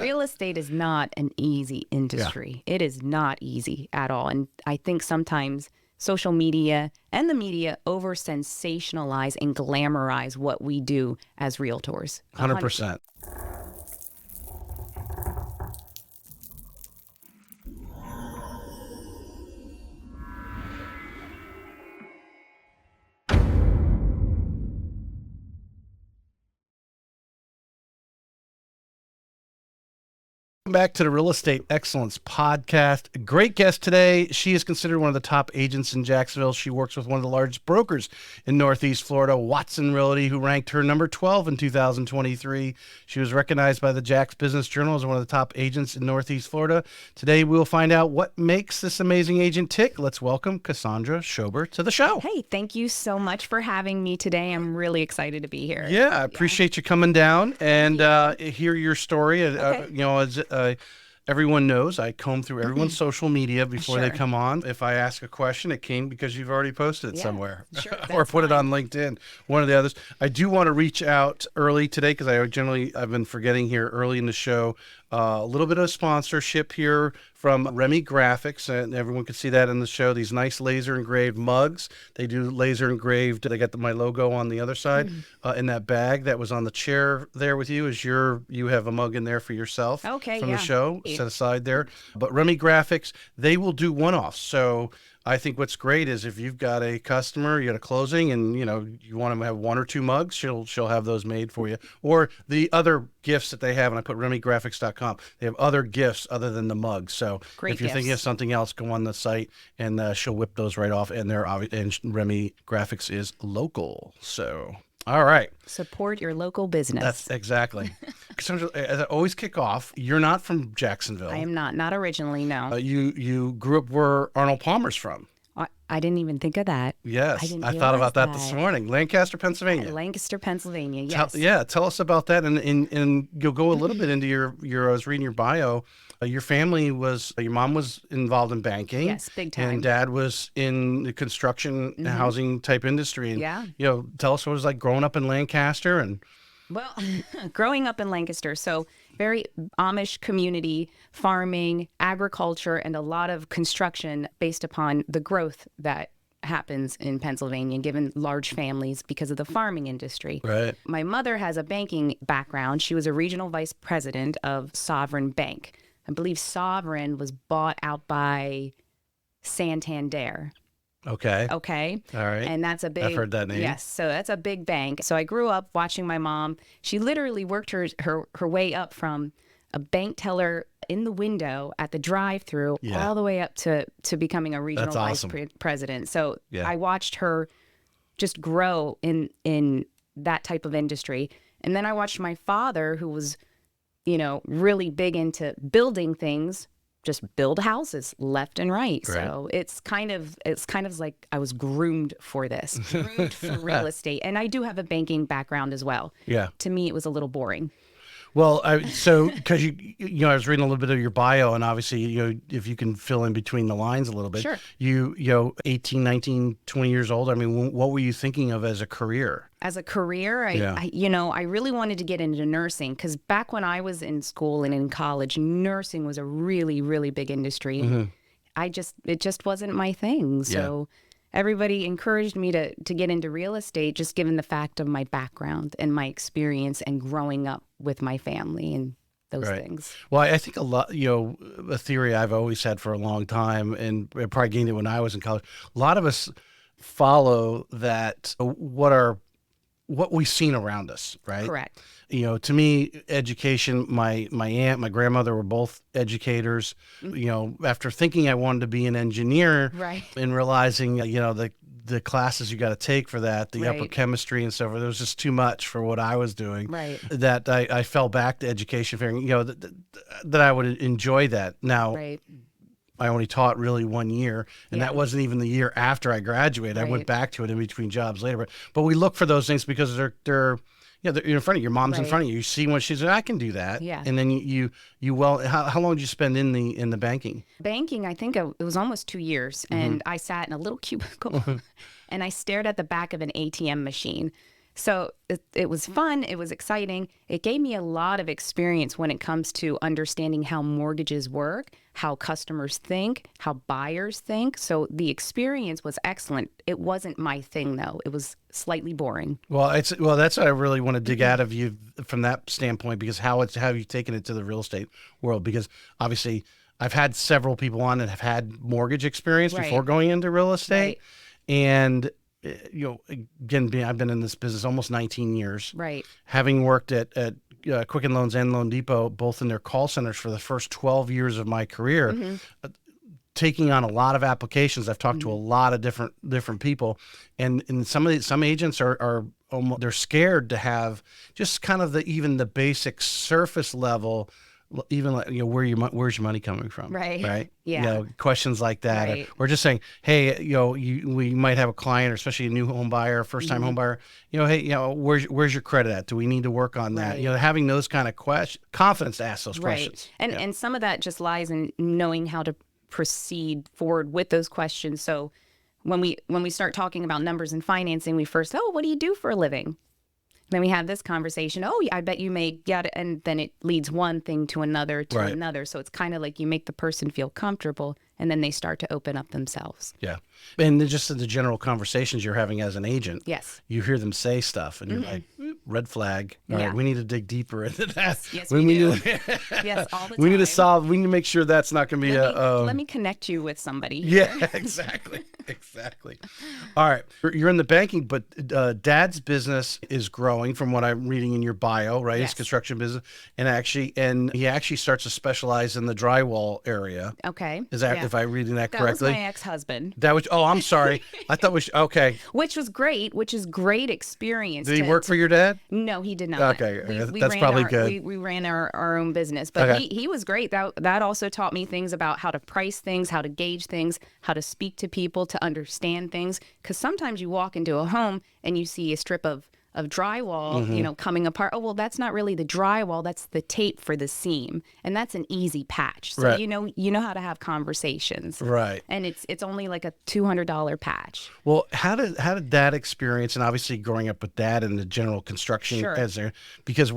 Real estate is not an easy industry. It is not easy at all. And I think sometimes social media and the media over sensationalize and glamorize what we do as realtors. 100%. Welcome back to the Real Estate Excellence Podcast. Great guest today. She is considered one of the top agents in Jacksonville. She works with one of the largest brokers in Northeast Florida, Watson Realty, who ranked her number 12 in 2023. She was recognized by the Jax Business Journal as one of the top agents in Northeast Florida. Today, we'll find out what makes this amazing agent tick. Let's welcome Cassandra Shober to the show. Hey, thank you so much for having me today. I'm really excited to be here. Yeah, I appreciate you coming down and hear your story. As everyone knows, I comb through everyone's social media before they come on. If I ask a question, it came because you've already posted it somewhere or put it on LinkedIn, one of the others. I do want to reach out early today because I've been forgetting here early in the show. A little bit of sponsorship here from Remy Graphics, and everyone can see that in the show. These nice laser engraved mugs. They do laser engraved. They got my logo on the other side in that bag that was on the chair there with you. You have a mug in there for yourself from the show set aside there. But Remy Graphics, they will do one-offs. So I think what's great is if you've got a customer, you got a closing, and you want them to have one or two mugs, she'll have those made for you. Or the other gifts that they have, and I put RemyGraphics.com. They have other gifts other than the mugs. So if you're thinking of something else, go on the site, and she'll whip those right off. And Remy Graphics is local. So. All right. Support your local business. That's exactly. Cassandra, as I always kick off, you're not from Jacksonville. I am not originally, no. You grew up where Arnold Palmer's from. I didn't even think of that. Yes, I thought about that this morning. Lancaster, Pennsylvania. Lancaster, Pennsylvania, yes. Tell us about that, and you'll go a little bit into your I was reading your bio. Your family your mom was involved in banking. Yes, big time. And dad was in the construction and housing type industry. And, tell us what it was like growing up in Lancaster. Well, growing up in Lancaster, so very Amish community, farming, agriculture, and a lot of construction based upon the growth that happens in Pennsylvania, given large families because of the farming industry. Right. My mother has a banking background. She was a regional vice president of Sovereign Bank. I believe Sovereign was bought out by Santander. Okay. All right. And that's a big... I've heard that name. Yes. So that's a big bank. So I grew up watching my mom. She literally worked her way up from a bank teller in the window at the drive-through all the way up to becoming a regional vice president. So I watched her just grow in that type of industry. And then I watched my father, who was, really big into building things, just build houses left and right. So it's kind of like I was groomed for this, groomed for real estate. And I do have a banking background as well. Yeah. To me, it was a little boring. Well, because I was reading a little bit of your bio, and obviously, if you can fill in between the lines a little bit. Sure. 18, 19, 20 years old. I mean, what were you thinking of as a career? As a career, I really wanted to get into nursing because back when I was in school and in college, nursing was a really, really big industry. Mm-hmm. It just wasn't my thing. So everybody encouraged me to get into real estate, just given the fact of my background and my experience and growing up with my family and those things. Well, I think a lot, a theory I've always had for a long time, and I probably gained it when I was in college. A lot of us follow that what we've seen around us, right? Correct. To me, education, my aunt, my grandmother were both educators. After thinking I wanted to be an engineer, and realizing, the classes you got to take for that, the upper chemistry and so forth, it was just too much for what I was doing. Right. That I fell back to education, figuring, that I would enjoy that. Now, I only taught really 1 year, and that wasn't even the year after I graduated. I went back to it in between jobs later. But we look for those things because they're in front of you. Your mom's in front of you. You see when she's like, I can do that. Yeah. And then how long did you spend in the banking? Banking, I think it was almost 2 years, and I sat in a little cubicle and I stared at the back of an ATM machine. So it was fun. It was exciting. It gave me a lot of experience when it comes to understanding how mortgages work, how customers think, how buyers think. So the experience was excellent. It wasn't my thing, though. It was slightly boring. Well, that's what I really want to dig out of you from that standpoint, because how you've taken it to the real estate world. Because obviously, I've had several people on that have had mortgage experience before going into real estate, and again, I've been in this business almost 19 years. Right. Having worked at Quicken Loans and Loan Depot, both in their call centers for the first 12 years of my career, taking on a lot of applications. I've talked to a lot of different people, and some agents are almost, they're scared to have just kind of even the basic surface level, even like, where's your money coming from? Right. Yeah. Questions like that, Right. or just saying, hey, we might have a client, or especially a new home buyer, first time home buyer, hey, where's your credit at? Do we need to work on that? Right. Having those kind of confidence to ask those questions. And some of that just lies in knowing how to proceed forward with those questions. So when we start talking about numbers and financing, we first, what do you do for a living? Then we have this conversation. Oh, I bet you make, and then it leads one thing to another to another. So it's kind of like you make the person feel comfortable, and then they start to open up themselves. Yeah. And then just in the general conversations you're having as an agent, yes, you hear them say stuff, and you're like, red flag. All right, we need to dig deeper into that. Yes, we do. Yes, all the time. We need to make sure that's not going to be let me connect you with somebody. Yeah, exactly. Exactly. All right. You're in the banking, but Dad's business is growing from what I'm reading in your bio, right? Yes. His construction business. And he actually starts to specialize in the drywall area. Okay. Is that, if I'm reading that correctly? That was my ex-husband. I'm sorry. I thought okay. Which was great, great experience. Did he work for your dad? No, he did not. Okay. That's probably good. We ran our own business, but he was great. That also taught me things about how to price things, how to gauge things, how to speak to people, to understand things. Because sometimes you walk into a home and you see a strip of drywall, coming apart. Oh, well, that's not really the drywall. That's the tape for the seam. And that's an easy patch. So, you know how to have conversations. Right. And it's only like a $200 patch. Well, how did that experience, and obviously growing up with Dad in the general construction because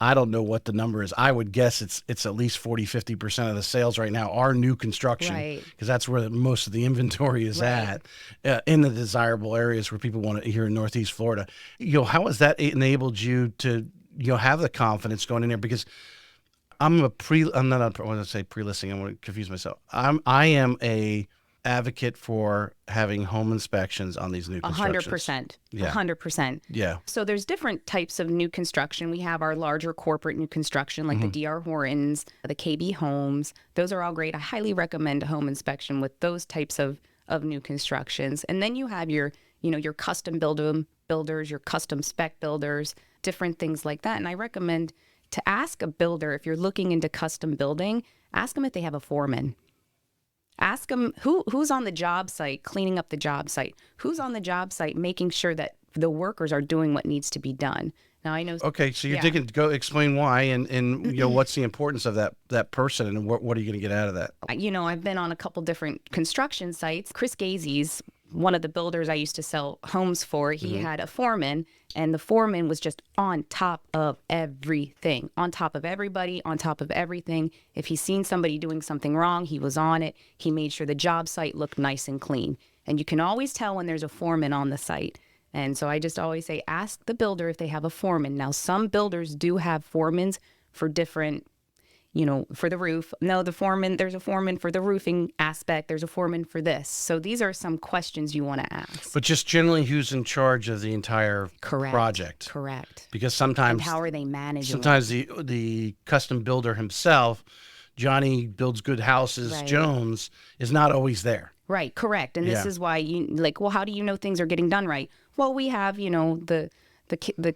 I don't know what the number is. I would guess it's at least 40-50% of the sales right now are new construction, because that's where most of the inventory is at, in the desirable areas where people want to, here in Northeast Florida. How has that enabled you to have the confidence going in there? Because I want to say pre-listing. I want to confuse myself. I am a advocate for having home inspections on these new constructions. 100%. Yeah. 100%. Yeah. So there's different types of new construction. We have our larger corporate new construction, like the D.R. Hortons, the KB Homes. Those are all great. I highly recommend a home inspection with those types of new constructions. And then you have your custom builders, your custom spec builders, different things like that. And I recommend to ask a builder, if you're looking into custom building, ask them if they have a foreman. Ask them who's on the job site, cleaning up the job site. Who's on the job site, making sure that the workers are doing what needs to be done. Now I know. Okay, so you're digging. Go explain why, and what's the importance of that person, and what are you going to get out of that? I've been on a couple different construction sites. Chris Gazy's one of the builders I used to sell homes for. He had a foreman, and the foreman was just on top of everything, on top of everybody, on top of everything. If he's seen somebody doing something wrong, he was on it. He made sure the job site looked nice and clean. And you can always tell when there's a foreman on the site. And so I just always say, ask the builder if they have a foreman. Now, some builders do have foremans for different, for the roof. No, there's a foreman for the roofing aspect. There's a foreman for this. So these are some questions you want to ask. But just generally, who's in charge of the entire project? Correct. Because sometimes, and how are they managing? Sometimes the custom builder himself, Johnny builds good houses, Jones, is not always there. Right, correct. And this is why how do you know things are getting done right? Well, we have, the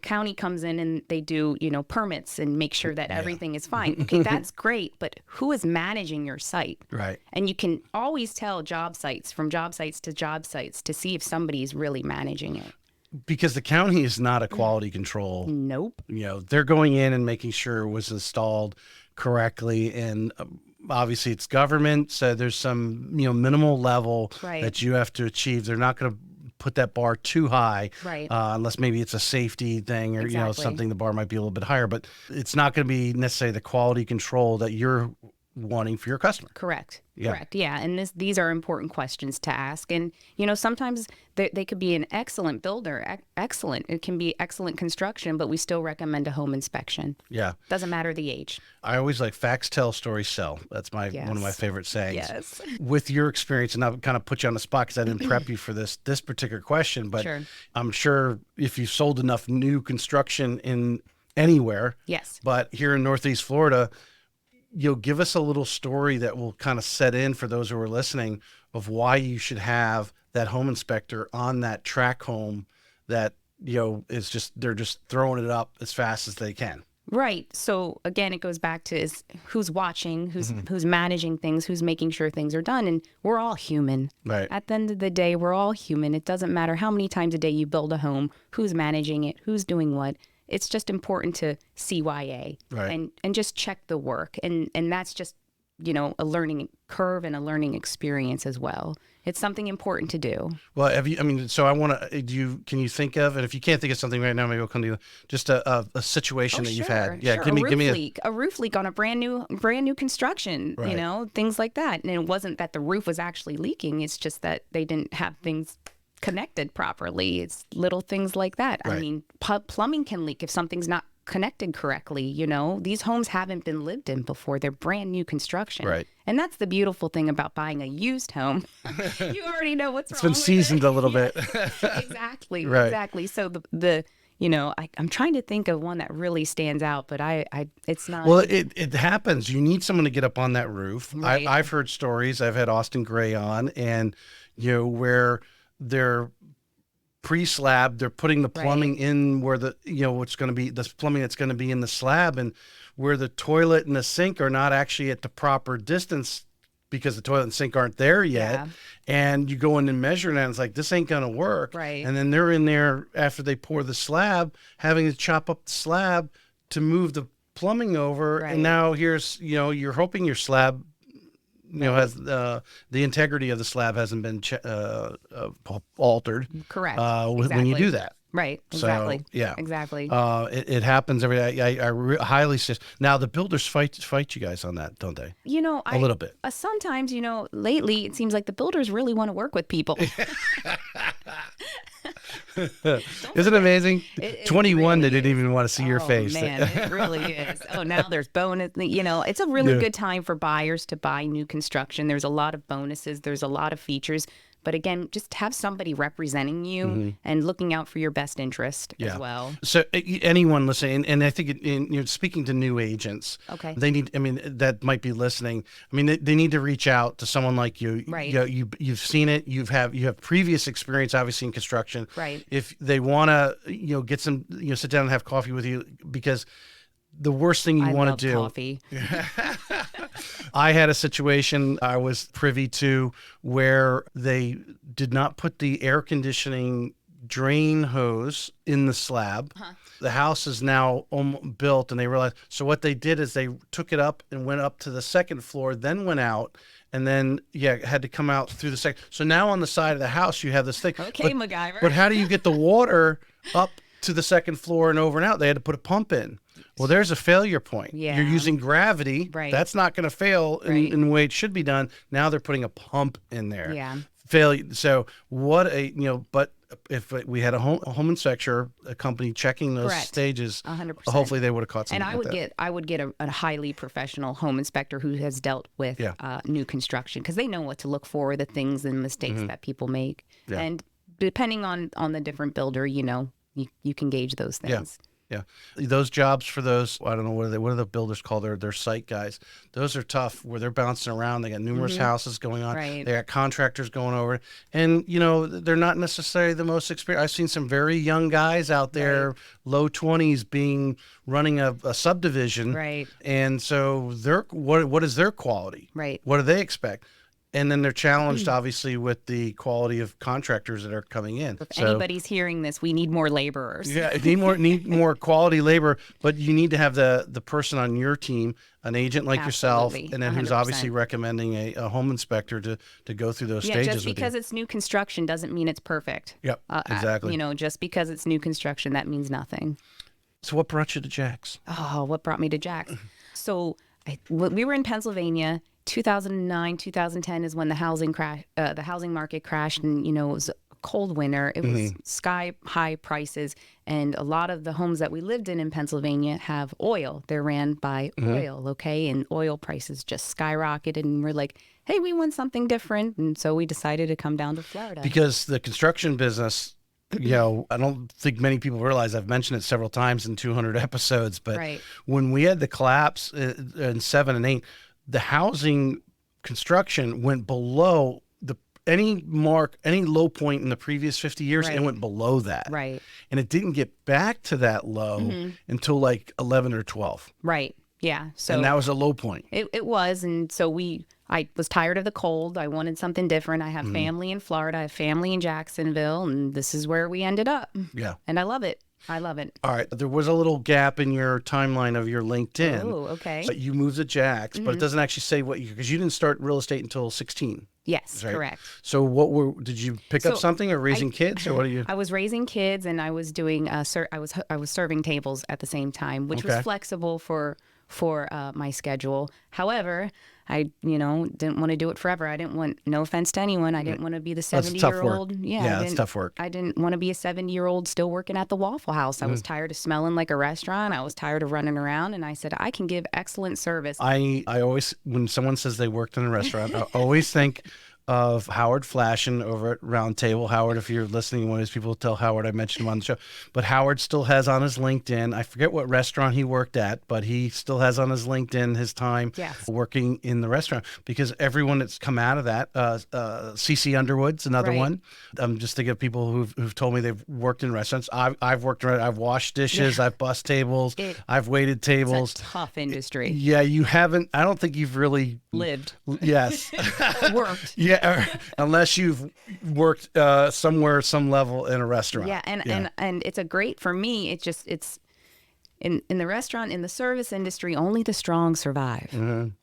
county comes in and they do, permits and make sure that everything is fine. Okay, that's great, but who is managing your site? Right. And you can always tell from job sites to see if somebody's really managing it. Because the county is not a quality control. Nope. They're going in and making sure it was installed correctly, and obviously it's government, so there's some minimal level that you have to achieve. They're not going to put that bar too high, Right. Unless maybe it's a safety thing or, Exactly. something, the bar might be a little bit higher, but it's not going to be necessarily the quality control that you're wanting for your customer. Correct. Yeah. Correct. Yeah. And these are important questions to ask. And, sometimes they could be an excellent builder, excellent. It can be excellent construction, but we still recommend a home inspection. Yeah. Doesn't matter the age. I always like facts tell, stories sell. That's one of my favorite sayings. Yes. With your experience, and I'll kind of put you on the spot because I didn't prep you for this particular question, but Sure. I'm sure if you've sold enough new construction in anywhere, Yes. but here in Northeast Florida, you'll give us a little story that will kind of set in for those who are listening of why you should have that home inspector on that track home that, is just, they're just throwing it up as fast as they can. Right. So again, it goes back to is who's watching, who's managing things, who's making sure things are done. And we're all human. Right. At the end of the day, we're all human. It doesn't matter how many times a day you build a home, who's managing it, who's doing what. It's just important to CYA and just check the work. And that's just, a learning curve and a learning experience as well. It's something important to do. Well, so I want to, can you think of, and if you can't think of something right now, maybe we'll come to you, just a situation that you've had. Yeah. Sure. Give me a roof leak on a brand new construction, Right. Things like that. And it wasn't that the roof was actually leaking. It's just that they didn't have things connected properly. It's little things like that. Right. I mean, plumbing can leak if something's not connected correctly. These homes haven't been lived in before. They're brand new construction. Right. And that's the beautiful thing about buying a used home. You already know what's wrong. It's been seasoned a little bit. Exactly. Right. Exactly. So I'm trying to think of one that really stands out, but it's not. Well, it happens. You need someone to get up on that roof. Right. I've heard stories. I've had Austin Gray on, and where they're pre-slab, they're putting the plumbing in where what's going to be the plumbing that's going to be in the slab, and where the toilet and the sink are not actually at the proper distance because the toilet and sink aren't there yet. Yeah. And you go in and measure it, and it's like, this ain't going to work. Right. And then they're in there after they pour the slab, having to chop up the slab to move the plumbing over. Right. And now here's, you're hoping your slab has the integrity of the slab hasn't been altered. Correct. When you do that. Right. Exactly. So, yeah. Exactly. It happens every day. I highly suggest. Now the builders fight you guys on that, don't they? A little bit. Sometimes, lately it seems like the builders really want to work with people. Isn't it amazing? 21, really they didn't even want to see your face. Man, it really is. Oh, now there's bonus. It's a really good time for buyers to buy new construction. There's a lot of bonuses. There's a lot of features. But again, just have somebody representing you and looking out for your best interest as well. So anyone listening, and I think you're speaking to new agents. Okay. They need, that might be listening. They need to reach out to someone like you. Right. You've seen it. You have previous experience, obviously, in construction. Right. If they want to, get some, sit down and have coffee with you, because the worst thing you want to do. Coffee. I had a situation I was privy to where they did not put the air conditioning drain hose in the slab. Uh-huh. The house is now built, and they realized. So what they did is they took it up and went up to the second floor, then went out, and then had to come out through the second. So now on the side of the house you have this thing. Okay, MacGyver. But how do you get the water up to the second floor and over and out? They had to put a pump in. Well, there's a failure point. Yeah. You're using gravity. Right. That's not going to fail in the way it should be done. Now they're putting a pump in there. Yeah. Failure. So but if we had a home inspector, a company checking those stages, 100%. Hopefully they would have caught something. And I would get a highly professional home inspector who has dealt with new construction, because they know what to look for, the things and mistakes that people make. Yeah. And depending on the different builder, you can gauge those things. Yeah. Those jobs for those, I don't know, what are the builders called? Their site guys. Those are tough, where they're bouncing around. They got numerous houses going on. Right. They got contractors going over. And, they're not necessarily the most experienced. I've seen some very young guys out there, low 20s, running a subdivision. Right. And so what is their quality? Right. What do they expect? And then they're challenged, obviously, with the quality of contractors that are coming in. If anybody's hearing this, we need more laborers. Yeah, need more quality labor, but you need to have the person on your team, an agent like yourself, and then 100%. Who's obviously recommending a home inspector to go through those stages. Just because it's new construction doesn't mean it's perfect. Yep, exactly. Just because it's new construction, that means nothing. So what brought you to Jax? Oh, what brought me to Jax? So we were in Pennsylvania. 2009, 2010 is when the housing market crashed, and it was a cold winter. It was sky high prices, and a lot of the homes that we lived in Pennsylvania have oil. They're ran by oil, okay? And oil prices just skyrocketed, and we're like, hey, we want something different, and so we decided to come down to Florida. Because the construction business, I don't think many people realize, I've mentioned it several times in 200 episodes, but when we had the collapse in 7 and 8, the housing construction went below any low point in the previous 50 years. It went below that. Right. And it didn't get back to that low until like 11 or 12. Right. Yeah. And that was a low point. It was. And so I was tired of the cold. I wanted something different. I have family in Florida. I have family in Jacksonville. And this is where we ended up. Yeah. And I love it. I love it. All right. There was a little gap in your timeline of your LinkedIn. Oh, okay. But you moved to Jax, but it doesn't actually say because you didn't start real estate until 16. Yes, right? Correct. So did you pick up something or raising kids, or what are you? I was raising kids, and I was doing I was serving tables at the same time, which was flexible for my schedule. However, I didn't want to do it forever. I didn't want, no offense to anyone, I didn't want to be the 70-year-old. Yeah, it's tough work. I didn't want to be a 70-year-old still working at the Waffle House. I was tired of smelling like a restaurant. I was tired of running around, and I said, I can give excellent service. I always, when someone says they worked in a restaurant, I always think of Howard Flashin over at Round Table. Howard, if you're listening, one of these people, tell Howard I mentioned him on the show. But Howard still has on his LinkedIn, I forget what restaurant he worked at, but he still has on his LinkedIn his time working in the restaurant, because everyone that's come out of that, CC Underwood's another one. I'm just thinking of people who've told me they've worked in restaurants. I've worked in, I've washed dishes, I've bussed tables, I've waited tables. It's a tough industry. Yeah, you haven't, I don't think you've really lived. Yes. Worked. Yeah. Unless you've worked somewhere, some level in a restaurant. Yeah, and it's a great, for me, it's in the restaurant, in the service industry, only the strong survive.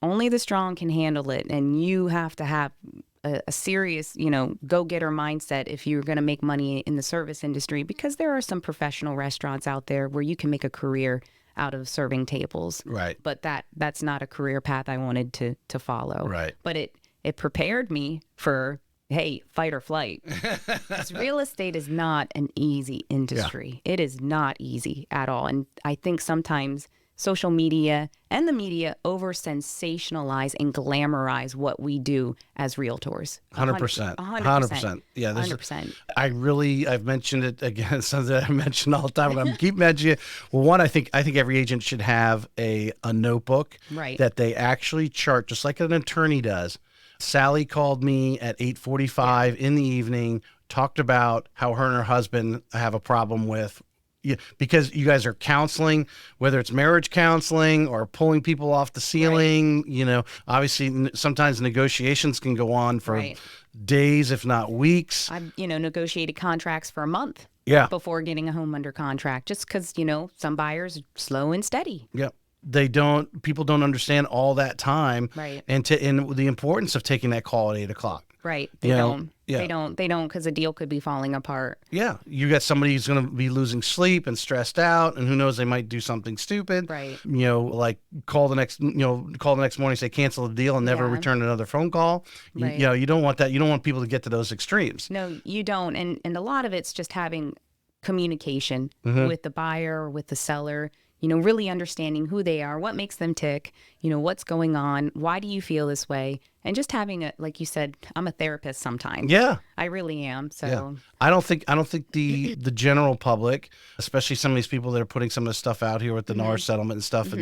Only the strong can handle it, and you have to have a serious, go-getter mindset if you're going to make money in the service industry, because there are some professional restaurants out there where you can make a career out of serving tables. Right. But that's not a career path I wanted to follow. Right. But it prepared me for, hey, fight or flight. Because real estate is not an easy industry. It is not easy at all. And I think sometimes social media and the media over sensationalize and glamorize what we do as realtors. 100%. 100%. Yeah. 100%. I've mentioned it again, something that I mention all the time. I'm going to keep mentioning it. Well, one, I think every agent should have a notebook that they actually chart, just like an attorney does. Sally called me at 8:45 in the evening, talked about how her and her husband have a problem with, because you guys are counseling, whether it's marriage counseling or pulling people off the ceiling. Obviously sometimes negotiations can go on for days, if not weeks. I've negotiated contracts for a month before getting a home under contract, just because some buyers are slow and steady. Yeah. People don't understand all that time, and the importance of taking that call at 8 o'clock. Right. They don't. They don't, because a deal could be falling apart. Yeah. You got somebody who's going to be losing sleep and stressed out, and who knows, they might do something stupid. Right. Like call the next morning, say cancel the deal, and never return another phone call. Right. You don't want that. You don't want people to get to those extremes. No, you don't. And a lot of it's just having communication with the buyer or with the seller. Really understanding who they are, what makes them tick, what's going on, why do you feel this way? And just having like you said, I'm a therapist sometimes. Yeah. I really am. So yeah. I don't think the general public, especially some of these people that are putting some of the stuff out here with the NAR settlement and stuff,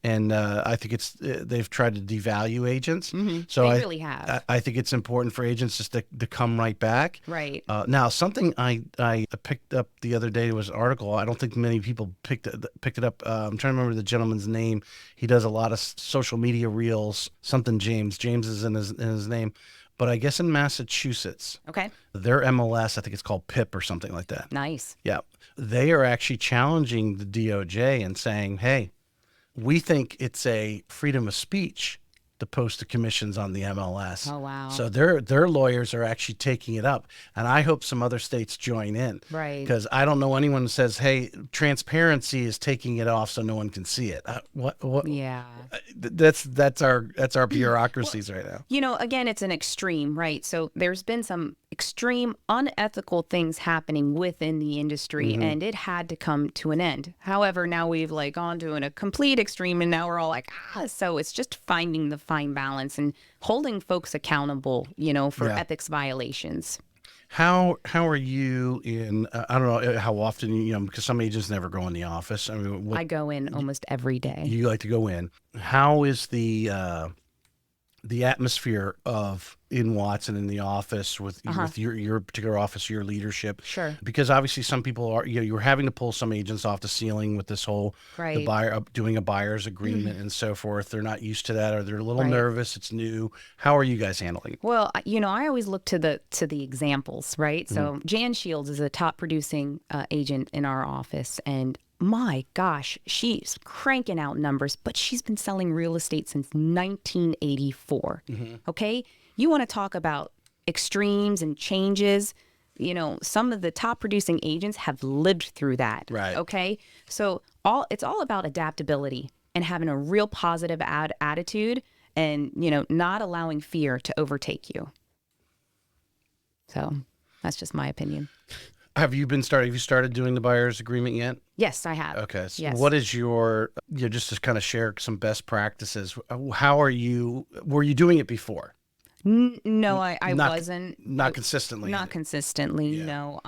and I think they've tried to devalue agents. So they really have. I think it's important for agents just to come right back. Right. Now, something I picked up the other day was an article. I don't think many people picked it up. I'm trying to remember the gentleman's name. He does a lot of social media reels. Something James is in his name. but I guess in Massachusetts, Okay. their MLS, I think it's called PIP or something like that. Nice. Yeah. They are actually challenging the DOJ and saying, hey, we think it's a freedom of speech to post the commissions on the MLS. Oh, wow. So their lawyers are actually taking it up. And I hope some other states join in. Right. Because I don't know anyone who says, hey, transparency is taking it off so no one can see it. What? Yeah. That's our bureaucracies right now. You know, again, it's an extreme, right? So there's been some extreme unethical things happening within the industry, and it had to come to an end. However, now we've like gone to a complete extreme, and now we're all like, so it's just finding the fine balance and holding folks accountable, you know, for ethics violations. How are you in? I don't know how often you know, because some agents never go in the office. I mean, I go in almost every day. You like to go in. How is the atmosphere of in Watson in the office with your particular office, your leadership? Sure. Because obviously some people are, you know, you're having to pull some agents off the ceiling with this whole the buyer doing a buyer's agreement and so forth. They're not used to that, or they're a little nervous. It's new. How are you guys handling it? Well, you know, I always look to the examples, right? So Jan Shields is a top producing agent in our office, and my gosh, she's cranking out numbers, but she's been selling real estate since 1984. Okay? You want to talk about extremes and changes? You know, some of the top producing agents have lived through that. Right. Okay? So it's all about adaptability and having a real positive attitude and, you know, not allowing fear to overtake you. So that's just my opinion. Have you started doing the buyer's agreement yet? Yes, I have. Okay. So yes. What is your, you know, just to kind of share some best practices, were you doing it before? No, I wasn't. Not consistently. Not consistently, no.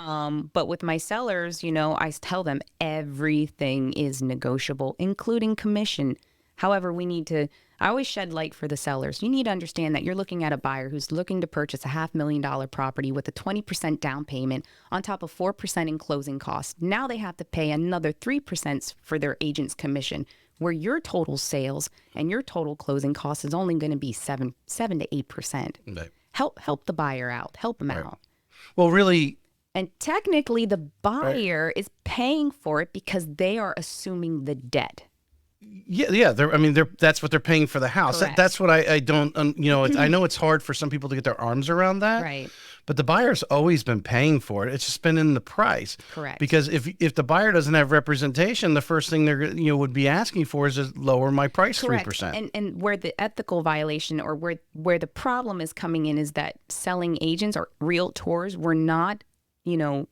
But with my sellers, you know, I tell them everything is negotiable, including commission. However, I always shed light for the sellers. You need to understand that you're looking at a buyer who's looking to purchase a $500,000 property with a 20% down payment on top of 4% in closing costs. Now they have to pay another 3% for their agent's commission, where your total sales and your total closing cost is only going to be 7 to 8%. Right. Help the buyer out. Help them out. Well, really. And technically, the buyer is paying for it because they are assuming the debt. Yeah. That's what they're paying for the house. That's what I don't. You know, I know it's hard for some people to get their arms around that. Right. But the buyer's always been paying for it. It's just been in the price. Correct. Because if the buyer doesn't have representation, the first thing they're would be asking for is to lower my price 3%. And where the ethical violation or where the problem is coming in is that selling agents or realtors were not, you know,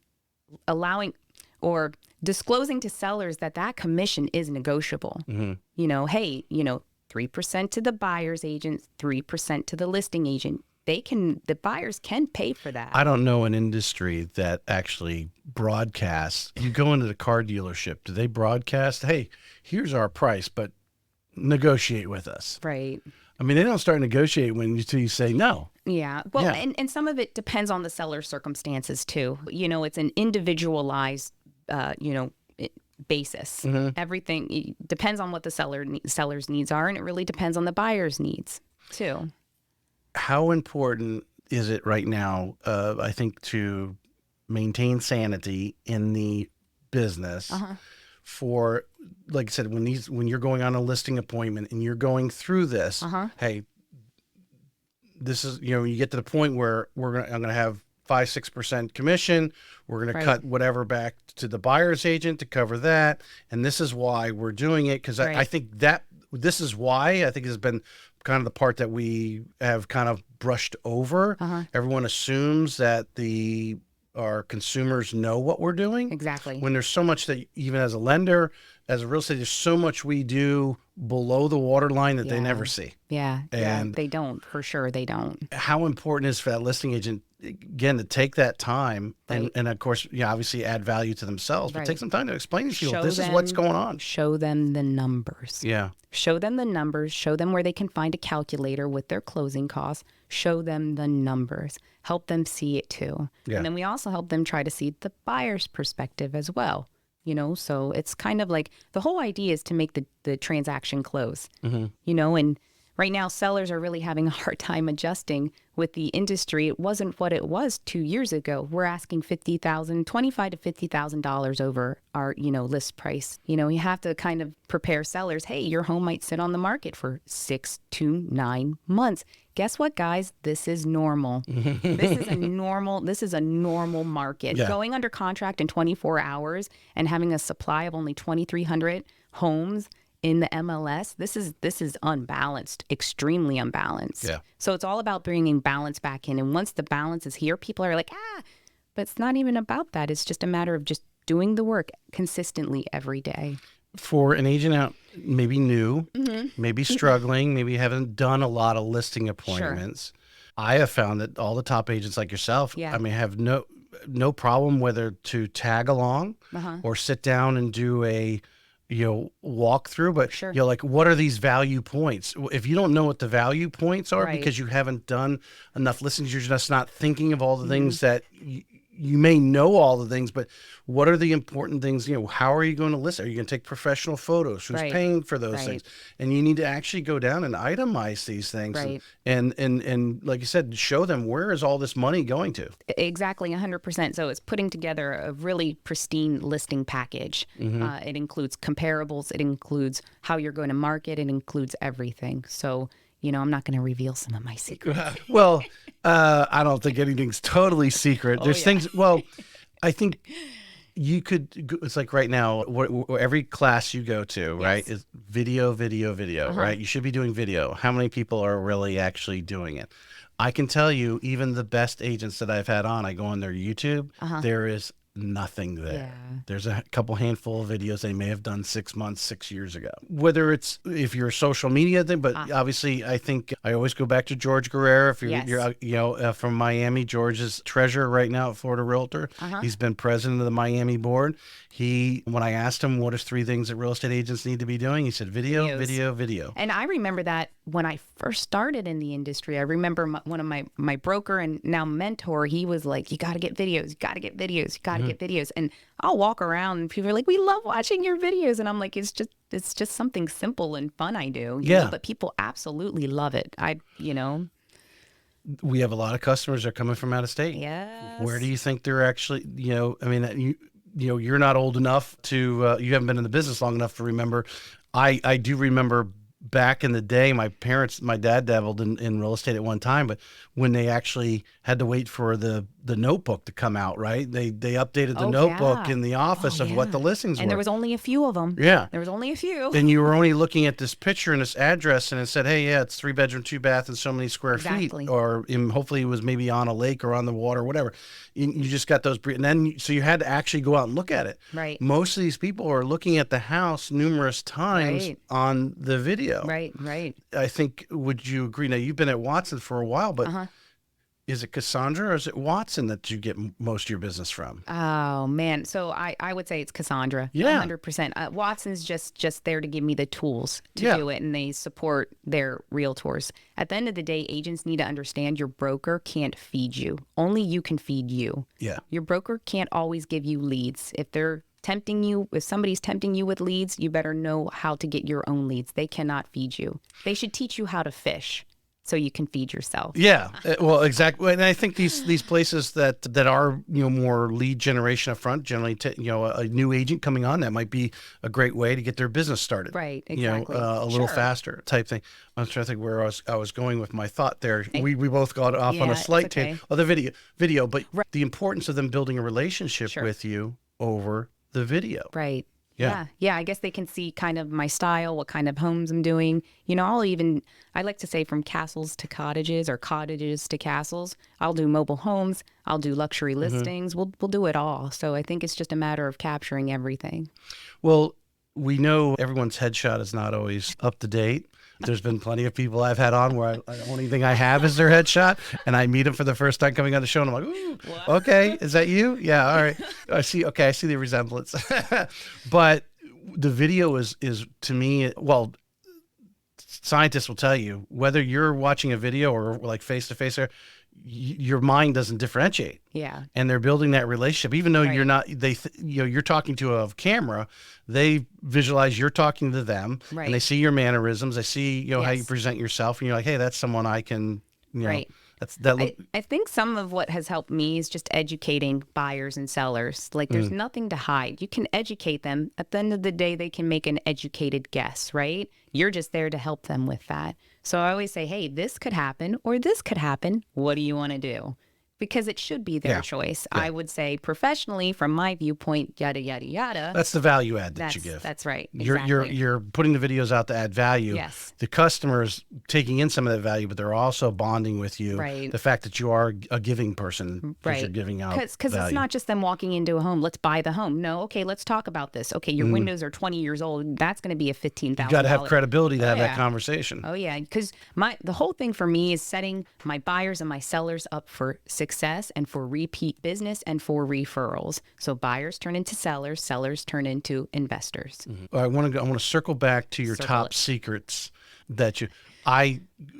allowing or disclosing to sellers that commission is negotiable. You know, hey, you know, 3% to the buyer's agent, 3% to the listing agent. The buyers can pay for that. I don't know an industry that actually broadcasts. You go into the car dealership, do they broadcast, hey, here's our price, but negotiate with us? Right. I mean, they don't start negotiating until you say no. Yeah. Well, and some of it depends on the seller's circumstances too. You know, it's an individualized, basis. Everything depends on what the seller's needs are, and it really depends on the buyer's needs too. How important is it right now, I think, to maintain sanity in the business for, like I said, when you're going on a listing appointment and you're going through this, hey, this is, you know, you get to the point where I'm going to have 5-6% commission. We're going to cut whatever back to the buyer's agent to cover that. And this is why we're doing it. Because I think that this is why I think has been kind of the part that we have kind of brushed over. Everyone assumes that our consumers know what we're doing. Exactly. When there's so much that even as a lender, as a real estate, there's so much we do below the waterline that they never see. Yeah. And they don't, for sure. They don't. How important is for that listing agent, again, to take that time and of course, obviously add value to themselves, but take some time to explain to people, this is what's going on. Show them the numbers. Yeah. Show them the numbers. Show them where they can find a calculator with their closing costs. Show them the numbers. Help them see it too. Yeah. And then we also help them try to see the buyer's perspective as well. You know, so it's kind of like the whole idea is to make the transaction close, you know, and right now sellers are really having a hard time adjusting with the industry. It wasn't what it was 2 years ago. We're asking $25,000 to $50,000 over our, list price. You have to kind of prepare sellers. Hey, your home might sit on the market for 6 to 9 months. Guess what, guys? This is normal. This is a normal market. Yeah. Going under contract in 24 hours and having a supply of only 2,300 homes in the MLS, this is unbalanced, extremely unbalanced. Yeah. So it's all about bringing balance back in. And once the balance is here, people are like, but it's not even about that. It's just a matter of just doing the work consistently every day. For an agent out, maybe new, maybe struggling, maybe haven't done a lot of listing appointments, I have found that all the top agents like yourself, have no problem whether to tag along or sit down and do a walk through, but like, what are these value points? If you don't know what the value points are because you haven't done enough listings, you're just not thinking of all the things that you may know all the things, but what are the important things? How are you going to list? Are you going to take professional photos? Who's paying for those things? And you need to actually go down and itemize these things and like you said, show them, where is all this money going to? Exactly, 100%. So it's putting together a really pristine listing package. It includes comparables. It includes how you're going to market. It includes everything. So I'm not going to reveal some of my secrets. Well, I don't think anything's totally secret. There's things, I think you could, it's like right now, every class you go to, right, is video, right? You should be doing video. How many people are really actually doing it? I can tell you, even the best agents that I've had on, I go on their YouTube, there is nothing there. Yeah. There's a couple handful of videos they may have done 6 months, 6 years ago. Whether it's if you're a social media thing, but obviously I think I always go back to George Guerrero. If you're from Miami, George is treasurer right now at Florida Realtor. He's been president of the Miami board. When I asked him what is 3 things that real estate agents need to be doing, he said video. And I remember that when I first started in the industry. I remember one of my broker and now mentor, he was like, you got to get videos, you got to get videos, you got to get videos. And I'll walk around and people are like, we love watching your videos. And I'm like, it's just something simple and fun I do. You know, but people absolutely love it. We have a lot of customers that are coming from out of state. Yes. Where do you think they're actually, you're not old enough to, you haven't been in the business long enough to remember. I do remember back in the day, my dad dabbled in real estate at one time, but when they actually had to wait for the notebook to come out, right? They updated the notebook in the office of what the listings were. And there was only a few of them. Yeah. There was only a few. And you were only looking at this picture and this address and it said, hey, it's 3 bedroom, 2 bath and so many square feet. Or hopefully it was maybe on a lake or on the water, whatever. You just got those. And then, so you had to actually go out and look at it. Right. Most of these people are looking at the house numerous times on the video. Right. I think, would you agree? Now, you've been at Watson for a while, but is it Cassandra or is it Watson that you get most of your business from? Oh, man. So I would say it's Cassandra. Yeah. 100%. Watson's just there to give me the tools to do it, and they support their realtors. At the end of the day, agents need to understand your broker can't feed you. Only you can feed you. Yeah. Your broker can't always give you leads. If somebody's tempting you with leads, you better know how to get your own leads. They cannot feed you. They should teach you how to fish so you can feed yourself. Yeah, well, exactly. And I think these places that are more lead generation up front, generally a new agent coming on, that might be a great way to get their business started. Right, exactly. A little faster type thing. I was trying to think where I was going with my thought there. We both got off on a slight tangent. Oh, the video, but the importance of them building a relationship with you over the video. Right. Yeah. I guess they can see kind of my style, what kind of homes I'm doing. I like to say from castles to cottages or cottages to castles. I'll do mobile homes. I'll do luxury listings. We'll do it all. So I think it's just a matter of capturing everything. Well, we know everyone's headshot is not always up to date. There's been plenty of people I've had on where the only thing I have is their headshot, and I meet them for the first time coming on the show, and I'm like, ooh, okay, is that you? Yeah, all right. I see the resemblance. But the video is to me, well, scientists will tell you, whether you're watching a video or like face to face, your mind doesn't differentiate. Yeah. And they're building that relationship, even though you're not, you're talking to a camera, they visualize you're talking to them, and they see your mannerisms. They see, how you present yourself, and you're like, hey, that's someone I can, I think some of what has helped me is just educating buyers and sellers. Like, there's nothing to hide. You can educate them. At the end of the day, they can make an educated guess, right? You're just there to help them with that. So I always say, hey, this could happen or this could happen. What do you want to do? Because it should be their choice. I would say professionally, from my viewpoint, yada, yada, yada. That's the value add that you give. That's right. Exactly. You're putting the videos out to add value. Yes. The customer's taking in some of that value, but they're also bonding with you. Right. The fact that you are a giving person because you're giving out Because it's not just them walking into a home. Let's buy the home. No, okay, let's talk about this. Okay, your windows are 20 years old. That's going to be a $15,000. You got to have credibility to have that conversation. Oh, yeah. Because the whole thing for me is setting my buyers and my sellers up for success and for repeat business and for referrals. So buyers turn into sellers, sellers turn into investors. I want to circle back to your top secrets that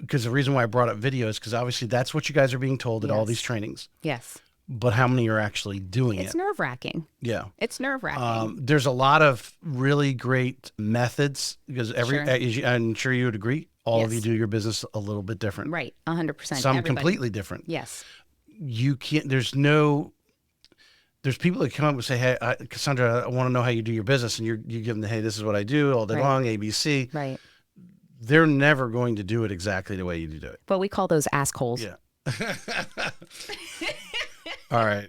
because the reason why I brought up video is because obviously that's what you guys are being told at all these trainings. Yes. But how many are actually doing it? It's nerve-wracking. Yeah. It's nerve-wracking. There's a lot of really great methods because I'm sure you would agree, all of you do your business a little bit different. Right. 100%. Some completely different. Yes. You can't, there's people that come up and say, hey, Cassandra, I want to know how you do your business. And you give them hey, this is what I do all day long, ABC. Right. They're never going to do it exactly the way you do it. But we call those assholes. Yeah. All right.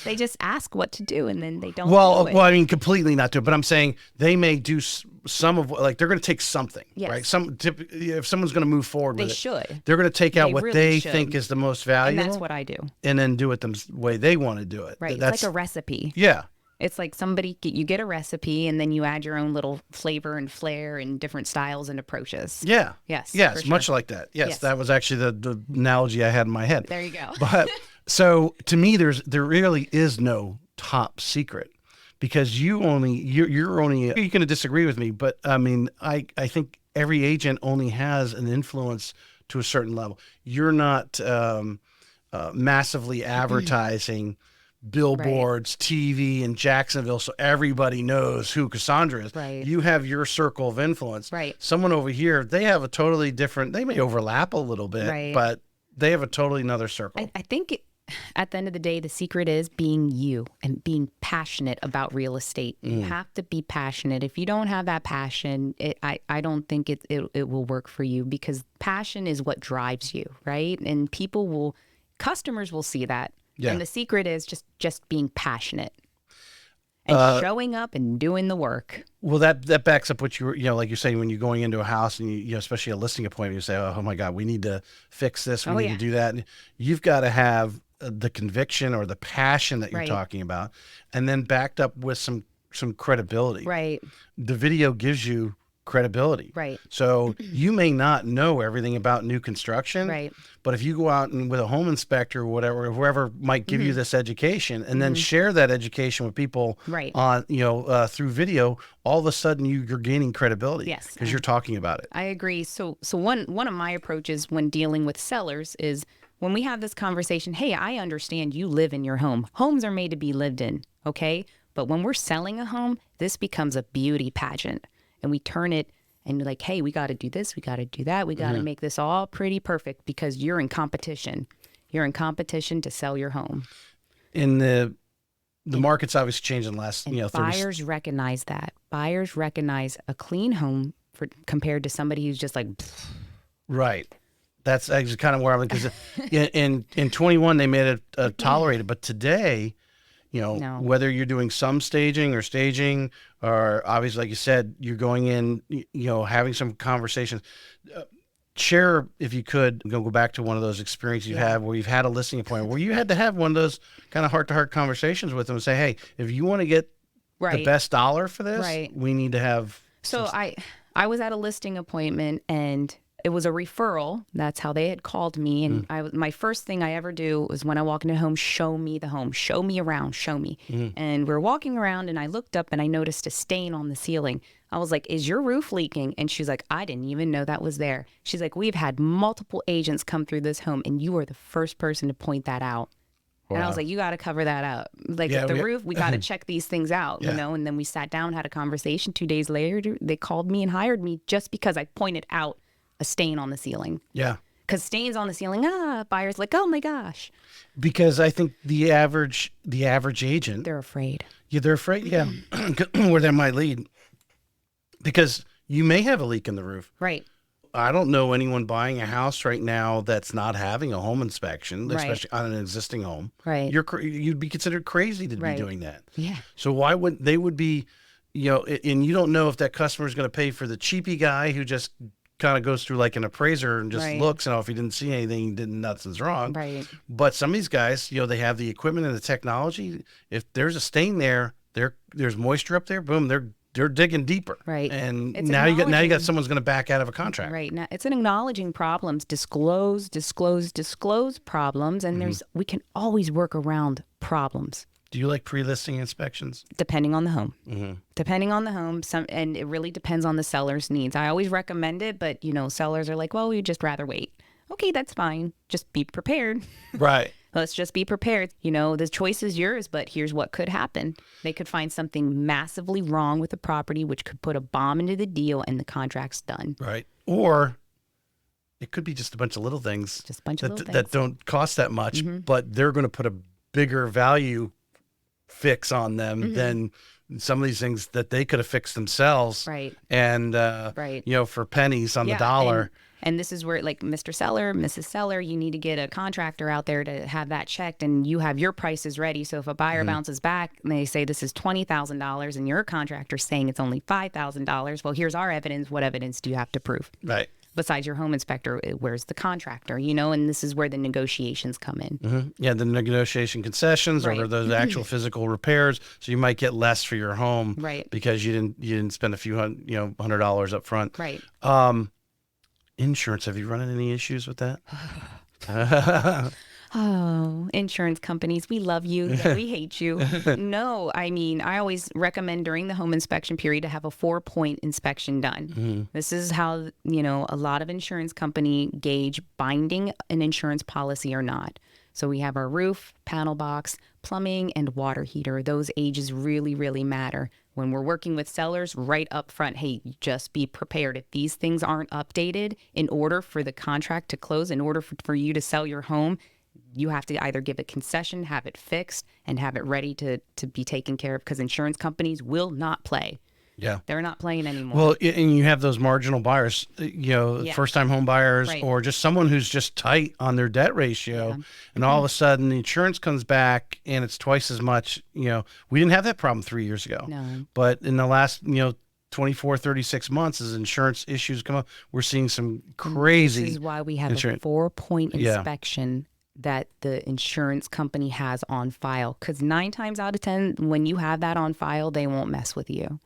They just ask what to do and then they don't do it. Well, I mean, completely not do it. But I'm saying they may do some of like they're going to take something, right? If someone's going to move forward with it, they're going to take out what they think is the most valuable. And that's what I do. And then do it the way they want to do it. Right. It's like a recipe. Yeah. It's like you get a recipe and then you add your own little flavor and flair and different styles and approaches. Yeah. Yes. Yes. Much like that. Yes. That was actually the analogy I had in my head. There you go. But so to me, there really is no top secret because you're only, you're going to disagree with me, but I mean, I think every agent only has an influence to a certain level. You're not massively advertising billboards, TV in Jacksonville, so everybody knows who Cassandra is. Right. You have your circle of influence. Right. Someone over here, they have a totally different, they may overlap a little bit, but they have a totally another circle. I think at the end of the day, the secret is being you and being passionate about real estate. You have to be passionate. If you don't have that passion, I don't think it will work for you because passion is what drives you, right? And customers will see that. Yeah. And the secret is just being passionate and showing up and doing the work. Well, that backs up what like you're saying when you're going into a house and you especially a listing appointment, you say, oh my God, we need to fix this. We need to do that. And you've got to have the conviction or the passion that you're talking about, and then backed up with some credibility. Right. The video gives you credibility. Right. So you may not know everything about new construction. Right. But if you go out and with a home inspector or whatever, whoever might give you this education and then share that education with people on, through video, all of a sudden you're gaining credibility. Yes. Because you're talking about it. I agree. So one of my approaches when dealing with sellers is when we have this conversation, hey, I understand you live in your home. Homes are made to be lived in. Okay. But when we're selling a home, this becomes a beauty pageant. And we turn it and you're like, hey, we got to do this. We got to do that. We got to make this all pretty perfect because you're in competition. You're in competition to sell your home. In the market's obviously changed in the last, 30 buyers recognize that. Buyers recognize a clean home compared to somebody who's just like, pfft. Right. That's actually kind of where I'm because in 21 they made it tolerated, but today, whether you're doing some staging or obviously, like you said, you're going in, having some conversations. Share, if you could, go back to one of those experiences you've had where you've had a listing appointment where you had to have one of those kind of heart-to-heart conversations with them and say, hey, if you want to get the best dollar for this, we need to have. So I was at a listing appointment and it was a referral. That's how they had called me. And my first thing I ever do was when I walk into a home, show me the home, show me around, show me. And we're walking around and I looked up and I noticed a stain on the ceiling. I was like, is your roof leaking? And she's like, I didn't even know that was there. She's like, we've had multiple agents come through this home and you are the first person to point that out. Wow. And I was like, you got to cover that up. Like the roof, we got to check these things out, you know? And then we sat down, had a conversation. 2 days later, they called me and hired me just because I pointed out a stain on the ceiling. Yeah. Because stains on the ceiling, buyers like, oh my gosh. Because I think the average agent. They're afraid. Yeah, they're afraid, yeah. Where that might lead. Because you may have a leak in the roof. Right. I don't know anyone buying a house right now that's not having a home inspection, especially on an existing home. Right. You'd be considered crazy to be doing that. Yeah. So why would they would be, you know, and you don't know if that customer is going to pay for the cheapy guy who just kind of goes through like an appraiser and just looks, and if he didn't see anything, nothing's wrong. Right. But some of these guys, you know, they have the equipment and the technology. If there's a stain there, there's moisture up there, boom, they're digging deeper. Right. And now you got someone's going to back out of a contract. Right. Now it's an acknowledging problems, disclose problems, and we can always work around problems. Do you like pre-listing inspections? Depending on the home. Depending on the home, and it really depends on the seller's needs. I always recommend it, but you know, sellers are like, well, we'd just rather wait. Okay, that's fine. Just be prepared. Right. Let's just be prepared. You know, the choice is yours, but here's what could happen. They could find something massively wrong with the property, which could put a bomb into the deal and the contract's done. Right. Or it could be just a bunch of little things. Just a bunch of little things. That don't cost that much, but they're going to put a bigger value fix on them than some of these things that they could have fixed themselves. Right. And, you know, for pennies on the dollar. And this is where, like, Mr. Seller, Mrs. Seller, you need to get a contractor out there to have that checked, and you have your prices ready. So if a buyer bounces back and they say this is $20,000 and your contractor's saying it's only $5,000, well, here's our evidence. What evidence do you have to prove? Right. Besides your home inspector, where's the contractor? You know, and this is where the negotiations come in. Yeah, the negotiation concessions or those actual physical repairs. So you might get less for your home, because you didn't spend a few $100 up front. Right. Insurance. Have you run into any issues with that? Oh, insurance companies, we love you. We hate you. No, I mean, I always recommend during the home inspection period to have a 4-point inspection done. This is how, you know, a lot of insurance company gauge binding an insurance policy or not. So we have our roof, panel box, plumbing, and water heater. Those ages really, really matter. When we're working with sellers right up front, hey, just be prepared. If these things aren't updated in order for the contract to close, in order for you to sell your home, you have to either give a concession, have it fixed, and have it ready to be taken care of, because insurance companies will not play. Yeah. They're not playing anymore. Well, and you have those marginal buyers, you know, first-time home buyers, or just someone who's just tight on their debt ratio. And all of a sudden the insurance comes back and it's twice as much. You know, we didn't have that problem 3 years ago. No. But in the last, 24, 36 months, as insurance issues come up, we're seeing some crazy. This is why we have a 4-point inspection that the insurance company has on file, because 9 times out of 10, when you have that on file, they won't mess with you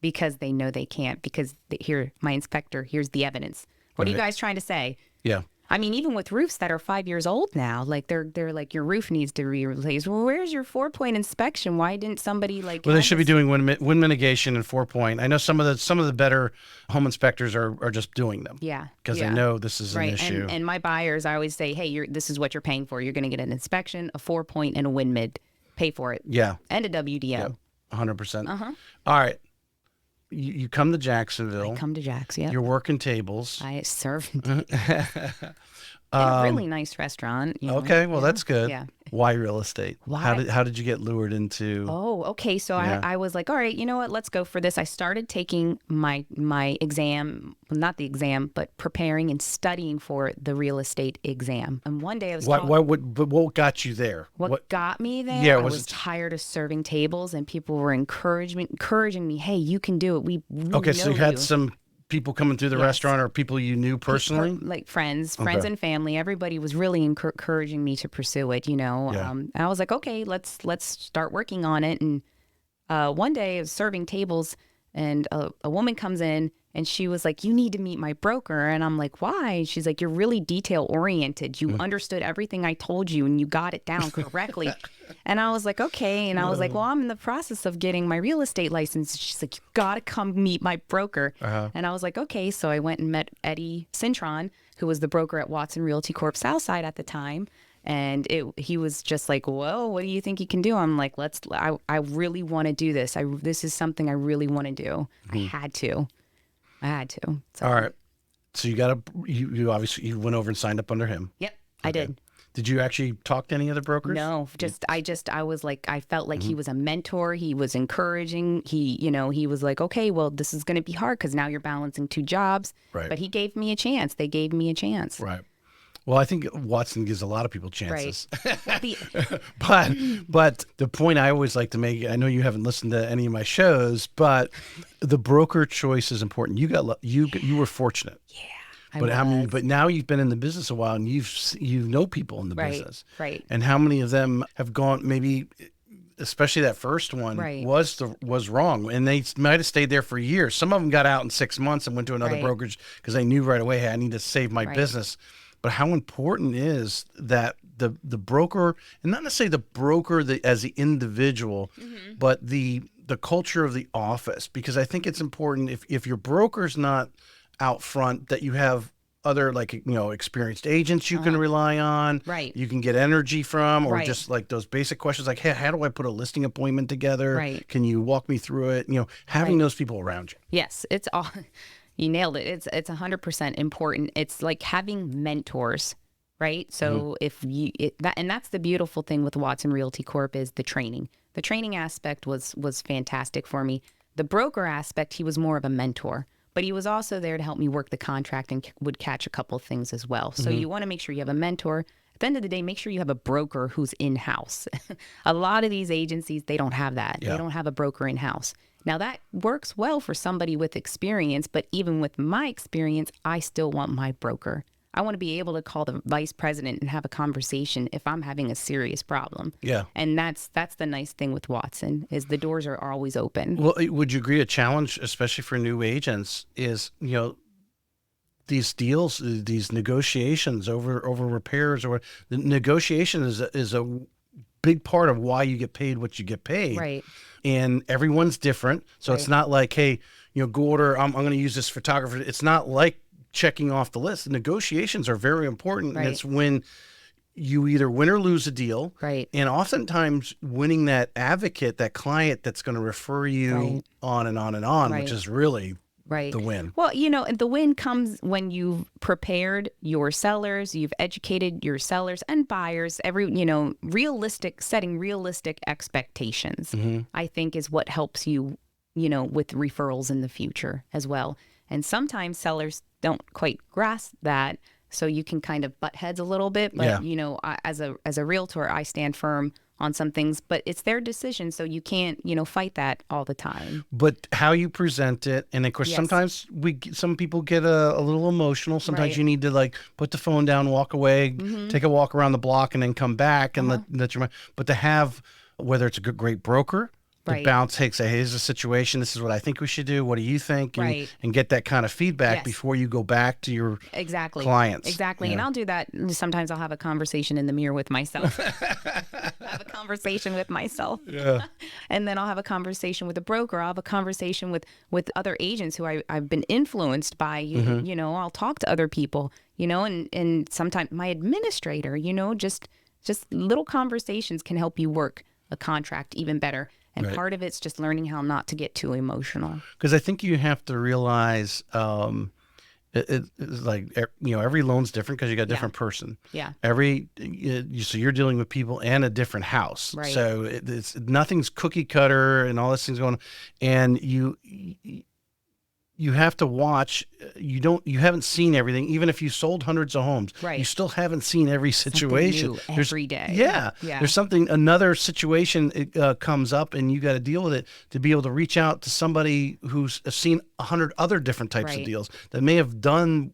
because they know they can't, because here, my inspector, here's the evidence. What are you guys trying to say? Yeah. I mean, even with roofs that are 5 years old now, like they're like, your roof needs to be replaced. Well, where's your 4-point inspection? Why didn't somebody like? Well, they should be doing wind mitigation and 4-point. I know some of the better home inspectors are just doing them. Yeah, because they know this is an issue. And my buyers, I always say, hey, this is what you're paying for. You're going to get an inspection, a 4-point, and a wind mid. Pay for it. Yeah, and a WDO. 100%. All right. You come to Jacksonville. I come to Jax, yeah. You're working tables. I serve in a really nice restaurant. Okay, well, that's good. Yeah. Why real estate? Why? How did you get lured into? Oh, okay. So I was like, all right, you know what? Let's go for this. I started taking my exam, well, not the exam, but preparing and studying for the real estate exam. And one day I was what got you there? What got me there? Yeah, I was tired of serving tables, and people were encouraging me, hey, you can do it. We okay, so you had some people coming through the restaurant, or people you knew personally? Like friends and family. Everybody was really encouraging me to pursue it, you know. Yeah. And I was like, okay, let's start working on it. And one day I was serving tables, and a woman comes in, And she was like, you need to meet my broker. And I'm like, why? She's like, you're really detail oriented. You understood everything I told you and you got it down correctly. And I was like, okay. And I was like, well, I'm in the process of getting my real estate license. She's like, you got to come meet my broker. And I was like, okay. So I went and met Eddie Cintron, who was the broker at Watson Realty Corp Southside at the time. And he was just like, whoa, what do you think you can do? I'm like, I really want to do this. This is something I really want to do. I had to. So. All right. So you obviously went over and signed up under him. Yep, I did. Did you actually talk to any other brokers? No, I was like, I felt like he was a mentor. He was encouraging. He was like, okay, well, this is going to be hard because now you're balancing 2 jobs. Right. But he gave me a chance. They gave me a chance. Right. Well, I think Watson gives a lot of people chances. Right. but the point I always like to make, I know you haven't listened to any of my shows, but the broker choice is important. You were fortunate. Yeah. But now you've been in the business a while and you know people in the business. Right. And how many of them have gone, maybe especially that first one was wrong, and they might have stayed there for years. Some of them got out in 6 months and went to another brokerage because they knew right away, hey, I need to save my business. But how important is that the broker, and not necessarily the broker as the individual, but the culture of the office? Because I think it's important if your broker's not out front, that you have other experienced agents you can rely on, you can get energy from, or just like those basic questions like, hey, how do I put a listing appointment together? Can you walk me through it? Having those people around you. Yes, it's all. You nailed it. It's 100% important. It's like having mentors, right? So and that's the beautiful thing with Watson Realty Corp is the training. The training aspect was fantastic for me. The broker aspect, he was more of a mentor, but he was also there to help me work the contract and would catch a couple of things as well. So you want to make sure you have a mentor. At the end of the day, make sure you have a broker who's in-house. A lot of these agencies, they don't have that. They don't have a broker in-house. Now, that works well for somebody with experience, but even with my experience, I still want my broker. I want to be able to call the vice president and have a conversation if I'm having a serious problem. Yeah. And that's the nice thing with Watson is the doors are always open. Well, would you agree a challenge, especially for new agents, is, these deals, these negotiations over repairs, or the negotiation is a big part of why you get paid what you get paid. Right. And everyone's different. So it's not like, hey, go order, I'm going to use this photographer. It's not like checking off the list. The negotiations are very important. And it's when you either win or lose a deal. Right. And oftentimes winning that advocate, that client that's going to refer you on and on and on, which is really the win. Well, the win comes when you've prepared your sellers, you've educated your sellers and buyers, setting realistic expectations, I think is what helps you, with referrals in the future as well. And sometimes sellers don't quite grasp that. So you can kind of butt heads a little bit, but as a realtor, I stand firm on some things, but it's their decision. So you can't, fight that all the time. But how you present it. And of course, sometimes some people get a little emotional. Sometimes you need to put the phone down, walk away, take a walk around the block and then come back and let your mind, but to have, whether it's a great broker, to bounce, hey, say, hey, here's the situation. This is what I think we should do. What do you think? And get that kind of feedback before you go back to your clients. Exactly. Yeah. And I'll do that. Sometimes I'll have a conversation in the mirror with myself. Have a conversation with myself. Yeah. And then I'll have a conversation with a broker. I'll have a conversation with other agents who I've been influenced by. I'll talk to other people, and sometimes my administrator, just little conversations can help you work a contract even better. And part of it's just learning how not to get too emotional. Because I think you have to realize it's like, every loan's different because you got a different person. Yeah. So you're dealing with people and a different house. Right. So it's nothing's cookie cutter and all this thing's going on. And you have to watch. You haven't seen everything. Even if you sold hundreds of homes, you still haven't seen every situation. Something new every day. Yeah. There's another situation comes up, and you got to deal with it to be able to reach out to somebody who's seen 100 other different types of deals that may have done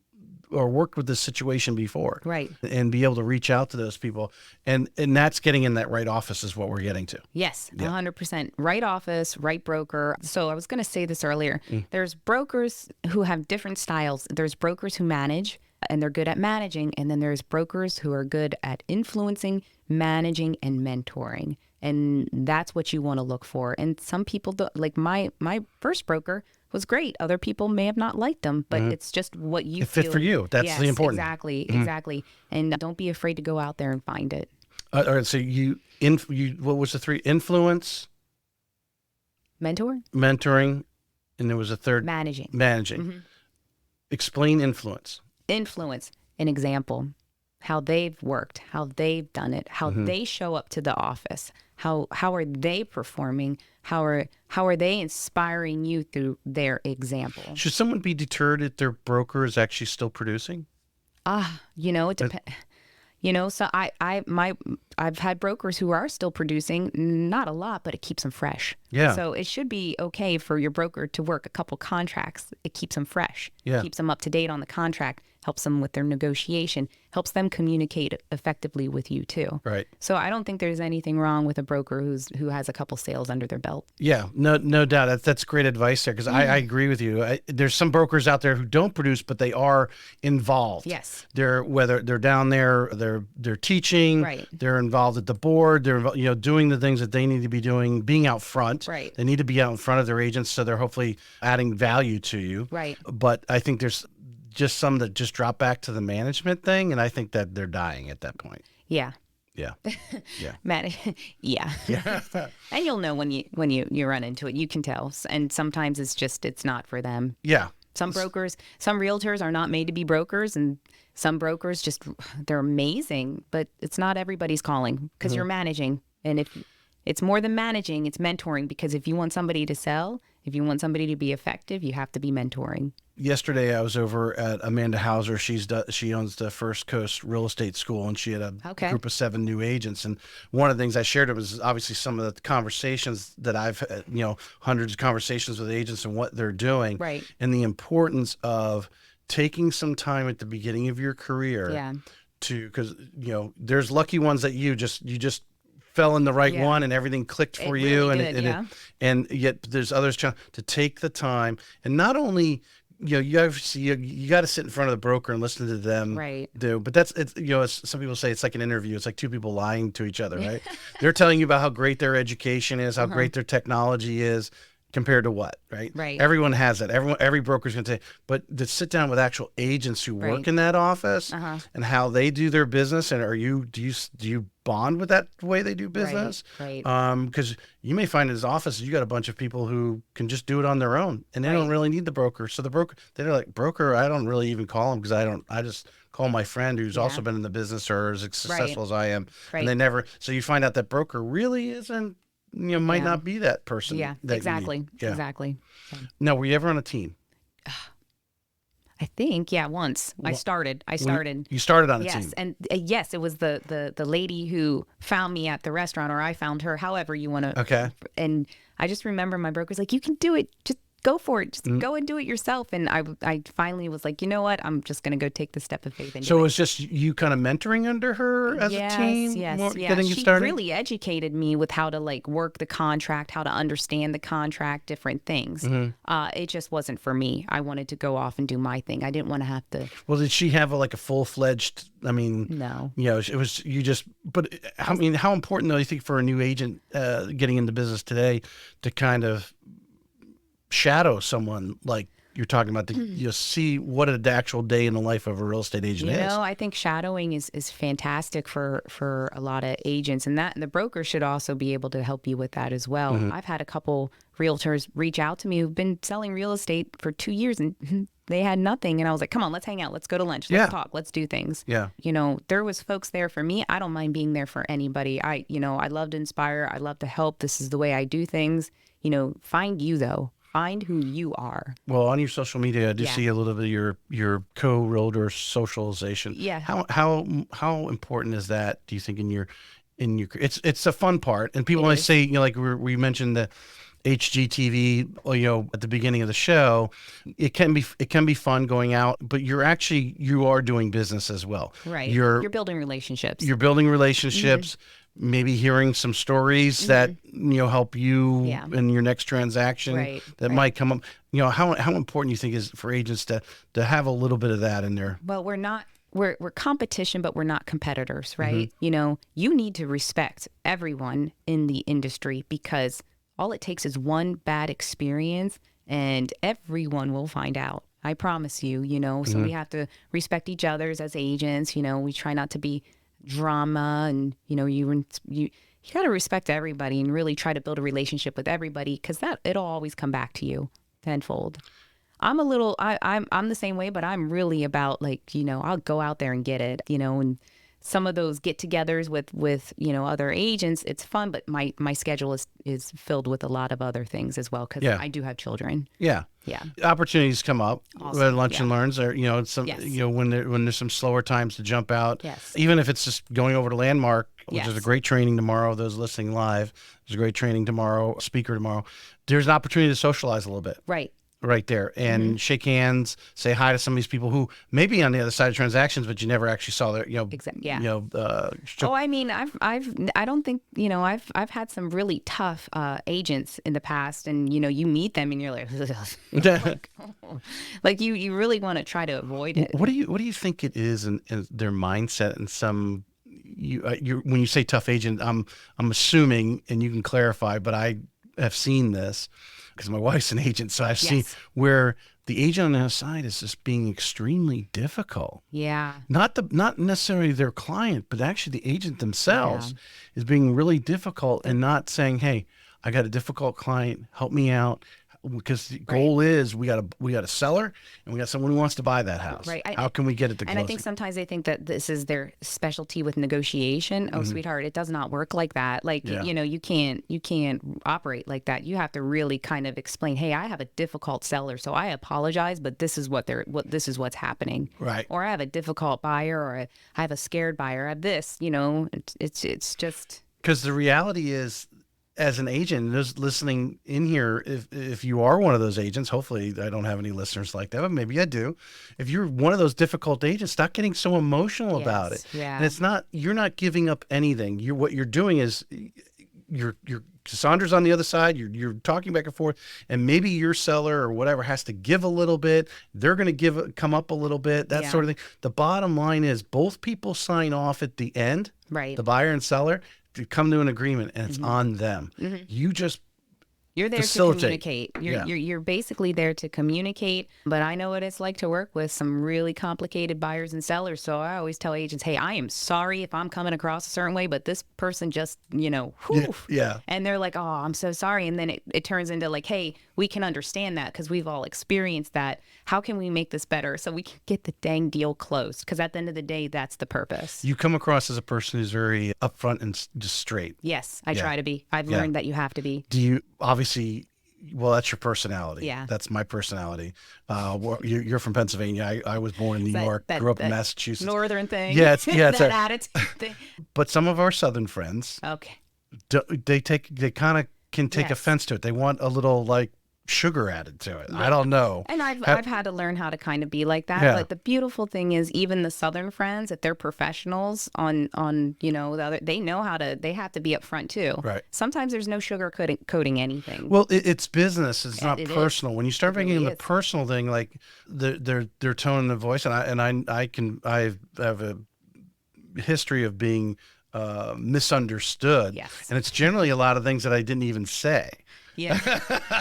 or worked with this situation before. Right. And be able to reach out to those people. And that's getting in that right office is what we're getting to. Yes, 100%. Right office, right broker. So I was going to say this earlier. There's brokers who have different styles. There's brokers who manage, and they're good at managing. And then there's brokers who are good at influencing, managing, and mentoring. And that's what you want to look for. And some people, like my first broker was great. Other people may have not liked them, but it's just what you feel. It fit for you. That's the important. Exactly. And don't be afraid to go out there and find it. All right. So you what was the three? Influence, mentoring, and there was a third. Managing. Explain influence. Influence, an example, how they've worked, how they've done it, how they show up to the office, how are they performing, how are they inspiring you through their example. Should someone be deterred if their broker is actually still producing? It depends. So I've had brokers who are still producing, not a lot, but it keeps them fresh. Yeah. So it should be okay for your broker to work a couple contracts. It keeps them fresh. Yeah. Keeps them up to date on the contract, helps them with their negotiation, helps them communicate effectively with you too. Right. So I don't think there's anything wrong with a broker who has a couple sales under their belt. Yeah, no doubt. That's great advice there because I agree with you. There's some brokers out there who don't produce, but they are involved. Yes. Whether they're down there, they're teaching. Right. They're involved at the board. They're doing the things that they need to be doing, being out front. Right. They need to be out in front of their agents, so they're hopefully adding value to you. Right. But I think there's just some that just drop back to the management thing, and I think that they're dying at that point. Yeah. Yeah. Yeah. Yeah. And you'll know when you run into it. You can tell. And sometimes it's not for them. Yeah. Some realtors are not made to be brokers, and some brokers they're amazing, but it's not everybody's calling because you're managing. And if it's more than managing, it's mentoring, because if you want somebody to sell, if you want somebody to be effective, you have to be mentoring. Yesterday, I was over at Amanda Hauser. She owns the First Coast Real Estate School, and she had a group of 7 new agents. And one of the things I shared was obviously some of the conversations that I've had, hundreds of conversations with agents and what they're doing, right? And the importance of taking some time at the beginning of your career, because there's lucky ones that you just fell in the right one and everything clicked for you, really and yet there's others to take the time and not only you got to sit in front of the broker and listen to them do, but it's some people say it's like an interview. It's like two people lying to each other, right? They're telling you about how great their education is, how great their technology is, compared to what, right? Right. Everyone has that. Every broker's going to say, but to sit down with actual agents who work in that office and how they do their business, and do you bond with that way they do business? Right. Because you may find in his office you got a bunch of people who can just do it on their own, and they don't really need the broker. So the broker, they're like, broker, I don't really even call him because I just call my friend who's also been in the business or as successful as I am, and they never. So you find out that broker really isn't. Might not be that person. Yeah, exactly. Exactly. Now, were you ever on a team? I think, once. I started. You started on a team? Yes, and yes, it was the lady who found me at the restaurant, or I found her, however you want to. Okay. And I just remember my broker's like, you can do it. Just go for it. Just go and do it yourself. And I finally was like, you know what? I'm just going to go take the step of faith. So it was just you kind of mentoring under her as a team? Yes. Getting you she started? really educated me with how to work the contract, how to understand the contract, different things. It just wasn't for me. I wanted to go off and do my thing. I didn't want to have to. Well, did she have a full-fledged, no. It was, you just, but how important though you think for a new agent getting into business today to kind of shadow someone like you're talking about to see what an actual day in the life of a real estate agent is? I think shadowing is fantastic for a lot of agents, and the broker should also be able to help you with that as well. I've had a couple realtors reach out to me who've been selling real estate for 2 years and they had nothing, and I was like, come on, let's hang out, let's go to lunch, let's talk, let's do things. There was folks there for me. I don't mind being there for anybody. I love to inspire, I love to help. This is the way I do things. Find you though. Find who you are. Well, on your social media, I do see a little bit of your co-realtor socialization. Yeah. How important is that, do you think, in your it's a fun part? And people always say, like we mentioned that HGTV, at the beginning of the show, it can be fun going out, but you are doing business as well. Right. You're building relationships. You're building relationships. Maybe hearing some stories that help you in your next transaction that might come up. How important you think is for agents to have a little bit of that in there? Well, we're competition, but we're not competitors, right? You need to respect everyone in the industry, because all it takes is one bad experience and everyone will find out. I promise you, so we have to respect each other's as agents. We try not to be drama, and you got to respect everybody and really try to build a relationship with everybody, because it'll always come back to you tenfold. I'm the same way, but I'm really about I'll go out there and get it, and some of those get-togethers with other agents, it's fun, but my schedule is filled with a lot of other things as well, because I do have children. Yeah. Opportunities come up. Awesome. Lunch and learns, or when there's some slower times to jump out. Yes. Even if it's just going over to Landmark, which is a great training tomorrow. Those listening live, there's a great training tomorrow. Speaker tomorrow. There's an opportunity to socialize a little bit. Right there, and shake hands, say hi to some of these people who may be on the other side of transactions, but you never actually saw their, Exactly. Yeah. I mean, I've had some really tough agents in the past, and you meet them and you're like you really want to try to avoid it. What do you think it is in their mindset, and some when you say tough agent, I'm assuming, and you can clarify, but I have seen this, because my wife's an agent, so I've seen where the agent on the other side is just being extremely difficult. Yeah. Not necessarily their client, but actually the agent themselves is being really difficult, and not saying, "Hey, I got a difficult client, help me out." Because the goal is we got a seller, and we got someone who wants to buy that house. Right. How can we get it to closing? And I think sometimes they think that this is their specialty with negotiation. Oh, sweetheart, it does not work like that. You can't operate like that. You have to really kind of explain, hey, I have a difficult seller, so I apologize, but this is this is what's happening. Right. Or I have a difficult buyer, or I have a scared buyer. I have this. It's just, because the reality is, as an agent, those listening in here, if you are one of those agents, hopefully I don't have any listeners like that, but maybe I do. If you're one of those difficult agents, stop getting so emotional about it. Yeah. And you're not giving up anything. What you're doing is you're Cassandra's on the other side. You're talking back and forth, and maybe your seller or whatever has to give a little bit. They're going to come up a little bit, that sort of thing. The bottom line is both people sign off at the end, right? The buyer and seller, to come to an agreement, and it's on them. You're there to communicate. You're basically there to communicate. But I know what it's like to work with some really complicated buyers and sellers. So I always tell agents, hey, I am sorry if I'm coming across a certain way, but this person just, And they're like, oh, I'm so sorry. And then it turns into like, hey, we can understand that because we've all experienced that. How can we make this better so we can get the dang deal closed? Because at the end of the day, that's the purpose. You come across as a person who's very upfront and just straight. Yes, I try to be. I've learned that you have to be. Do you obviously? Well, that's your personality. Yeah. That's my personality. You're from Pennsylvania. I was born in New York, grew up in Massachusetts. Northern thing. Yeah, it's that attitude thing. But some of our Southern friends, they kind of can take offense to it. They want a little sugar added to it. I don't know. And I've had to learn how to kind of be like that. But the beautiful thing is, even the Southern friends, if they're professionals on the other, they know they have to be upfront too. Right. Sometimes there's no sugar coating anything. Well, it's business. It's not personal. When you start bringing in the personal thing, like their tone and the voice, and I have a history of being misunderstood. Yes. And it's generally a lot of things that I didn't even say. Yeah,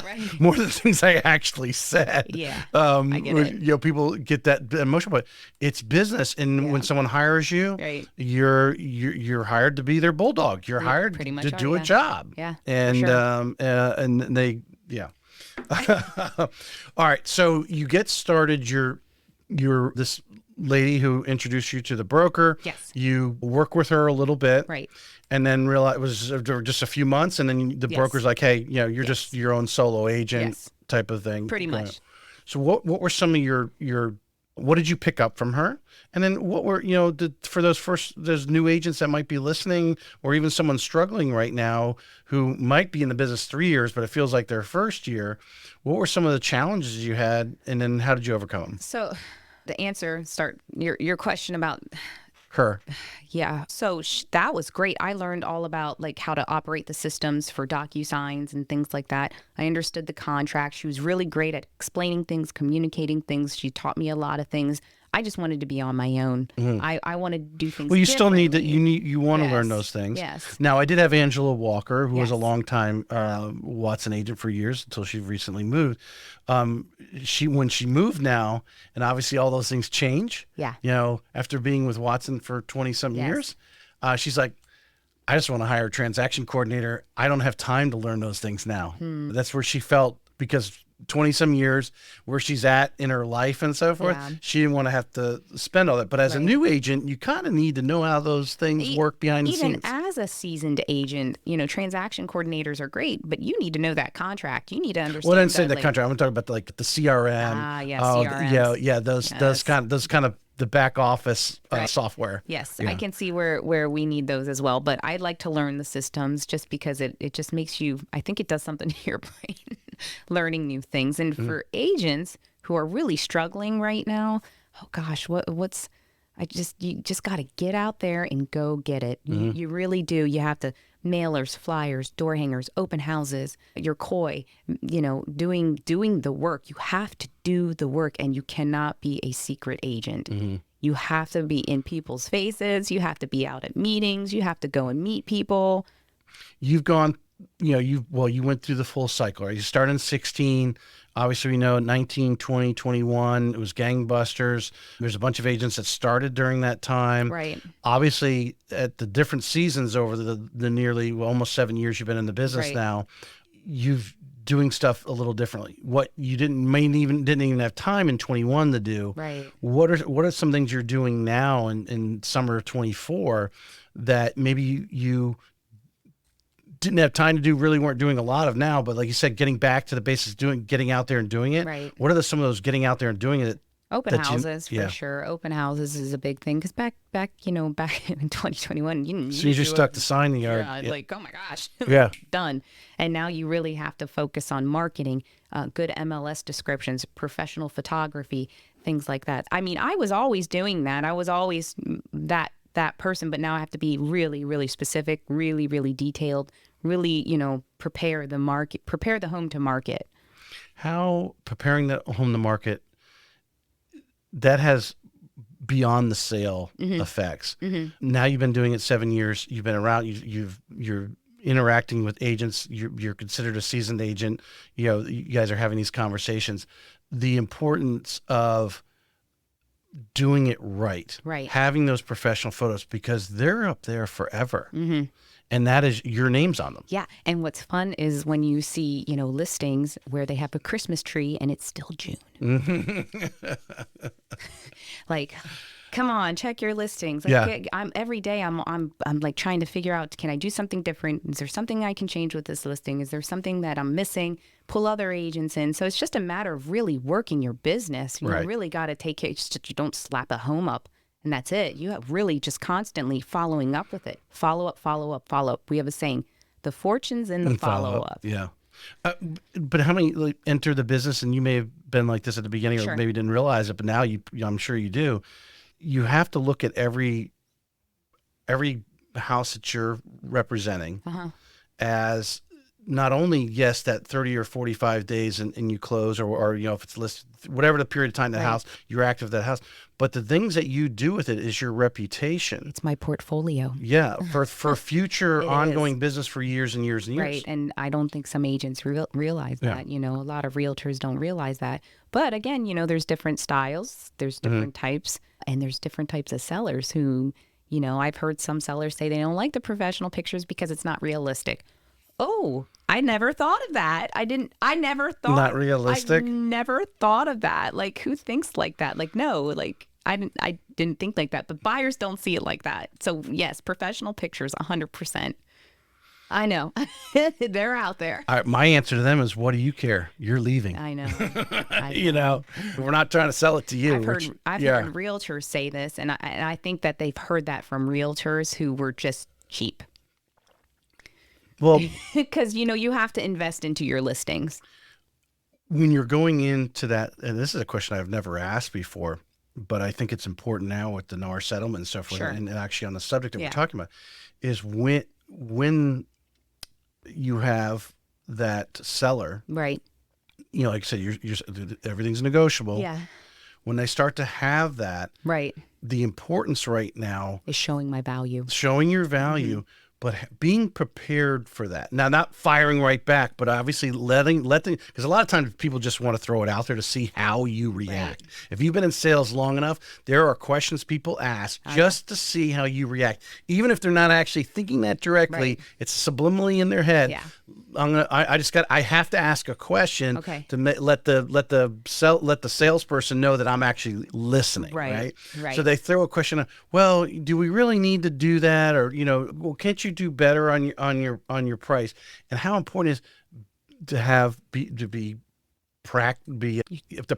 right. More than things I actually said. Yeah, I get it. People get that emotional, but it's business. And when someone hires you, you're hired to be their bulldog. You're hired to do a job. Yeah, and and they all right. So you get started. You're this lady who introduced you to the broker. Yes. You work with her a little bit. Right. And then realize it was just a few months, and then the broker's like, "Hey, you're just your own solo agent type of thing." Pretty much. So what were some of your What did you pick up from her? And then what were, for those new agents that might be listening, or even someone struggling right now who might be in the business 3 years, but it feels like their first year, what were some of the challenges you had, and then how did you overcome them? So the answer, your question about her. Yeah. So that was great. I learned all about like how to operate the systems for DocuSigns and things like that. I understood the contract. She was really great at explaining things, communicating things. She taught me a lot of things. I just wanted to be on my own. I wanted to do things. Well, you still need that. You want to learn those things. Yes. Now, I did have Angela Walker, who was a longtime Watson agent for years until she recently moved. When she moved now, and obviously all those things change. Yeah. After being with Watson for 20-some years, she's like, I just want to hire a transaction coordinator. I don't have time to learn those things now. That's where she felt, because 20-some years where she's at in her life and so forth, she didn't want to have to spend all that. But as a new agent, you kind of need to know how those things work behind the scenes. Even as a seasoned agent, transaction coordinators are great, but you need to know that contract. You need to understand. Well, I didn't say the contract. I'm talking about the CRM. CRM. Those kind of the back office software. Yes, I can see where we need those as well. But I'd like to learn the systems just because it just makes you, I think it does something to your brain, learning new things. And for agents who are really struggling right now, oh gosh, you just got to get out there and go get it. You really do. You have to mailers, flyers, door hangers, open houses, your COI, doing the work. You have to do the work, and you cannot be a secret agent. You have to be in people's faces. You have to be out at meetings. You have to go and meet people. You've gone, you went through the full cycle, right? You started in 16. Obviously, we know 19, 20, 21, it was gangbusters. There's a bunch of agents that started during that time. Right. Obviously, at the different seasons over the nearly almost 7 years you've been in the business now, you've doing stuff a little differently. What you didn't even have time in 21 to do. Right. What are some things you're doing now in summer of 24 that maybe you didn't have time to do, really weren't doing a lot of now, but like you said, getting back to the basics, getting out there and doing it. Right. What are some of those getting out there and doing it? Open houses, for sure. Open houses is a big thing, because back in 2021, you didn't. So you just stuck to sign the yard. Like, oh my gosh, done. And now you really have to focus on marketing, good MLS descriptions, professional photography, things like that. I mean, I was always doing that. I was always that person, but now I have to be really, really specific, really, really detailed, really, prepare the home to market. How preparing the home to market, that has beyond the sale effects. Now you've been doing it 7 years. You've been around. You're interacting with agents. You're considered a seasoned agent. You guys are having these conversations. The importance of doing it right, having those professional photos, because they're up there forever. And that is, your name's on them. Yeah. And what's fun is when you see, listings where they have a Christmas tree and it's still June. Like, come on, check your listings. Like, every day I'm like trying to figure out, can I do something different? Is there something I can change with this listing? Is there something that I'm missing? Pull other agents in. So it's just a matter of really working your business. You really got to take care. You don't slap a home up and that's it. You have really just constantly following up with it. Follow up, follow up, follow up. We have a saying, the fortune's in the follow up. Yeah. But how many enter the business, and you may have been like this at the beginning or maybe didn't realize it, but now I'm sure you do. You have to look at every house that you're representing as not only, yes, that 30 or 45 days and you close, or if it's listed, whatever the period of time that house, you're active at that house. But the things that you do with it is your reputation. It's my portfolio. Yeah, for future ongoing business for years and years and years. Right, and I don't think some agents realize that. A lot of realtors don't realize that. But again, there's different styles, there's different types, and there's different types of sellers who, I've heard some sellers say they don't like the professional pictures because it's not realistic. Oh, I never thought of that. I never thought. Not realistic? I never thought of that. Like, who thinks like that? Like, no, like, I didn't think like that. But buyers don't see it like that. So, yes, professional pictures, 100%. I know. They're out there. My answer to them is, what do you care? You're leaving. I know. You know, we're not trying to sell it to you. I've heard realtors say this, and I think that they've heard that from realtors who were just cheap. Well, because, you know, you have to invest into your listings. When you're going into that, and this is a question I've never asked before, but I think it's important now with the NAR settlement and so forth, Sure. and actually on the subject that we're talking about, is when you have that seller, right? You know, like I said, you're everything's negotiable. Yeah. When they start to have that, right, the importance right now is showing my value, showing your value. But being prepared for that. Now, not firing right back, but obviously letting, because a lot of times people just want to throw it out there to see how you react. Right. If you've been in sales long enough, there are questions people ask just to see how you react. Even if they're not actually thinking that directly, it's subliminally in their head. Yeah. I have to ask a question to let the salesperson know that I'm actually listening. Right. So they throw a question on, well, do we really need to do that? Or, you know, well, can't you do better on your price? And how important is you have to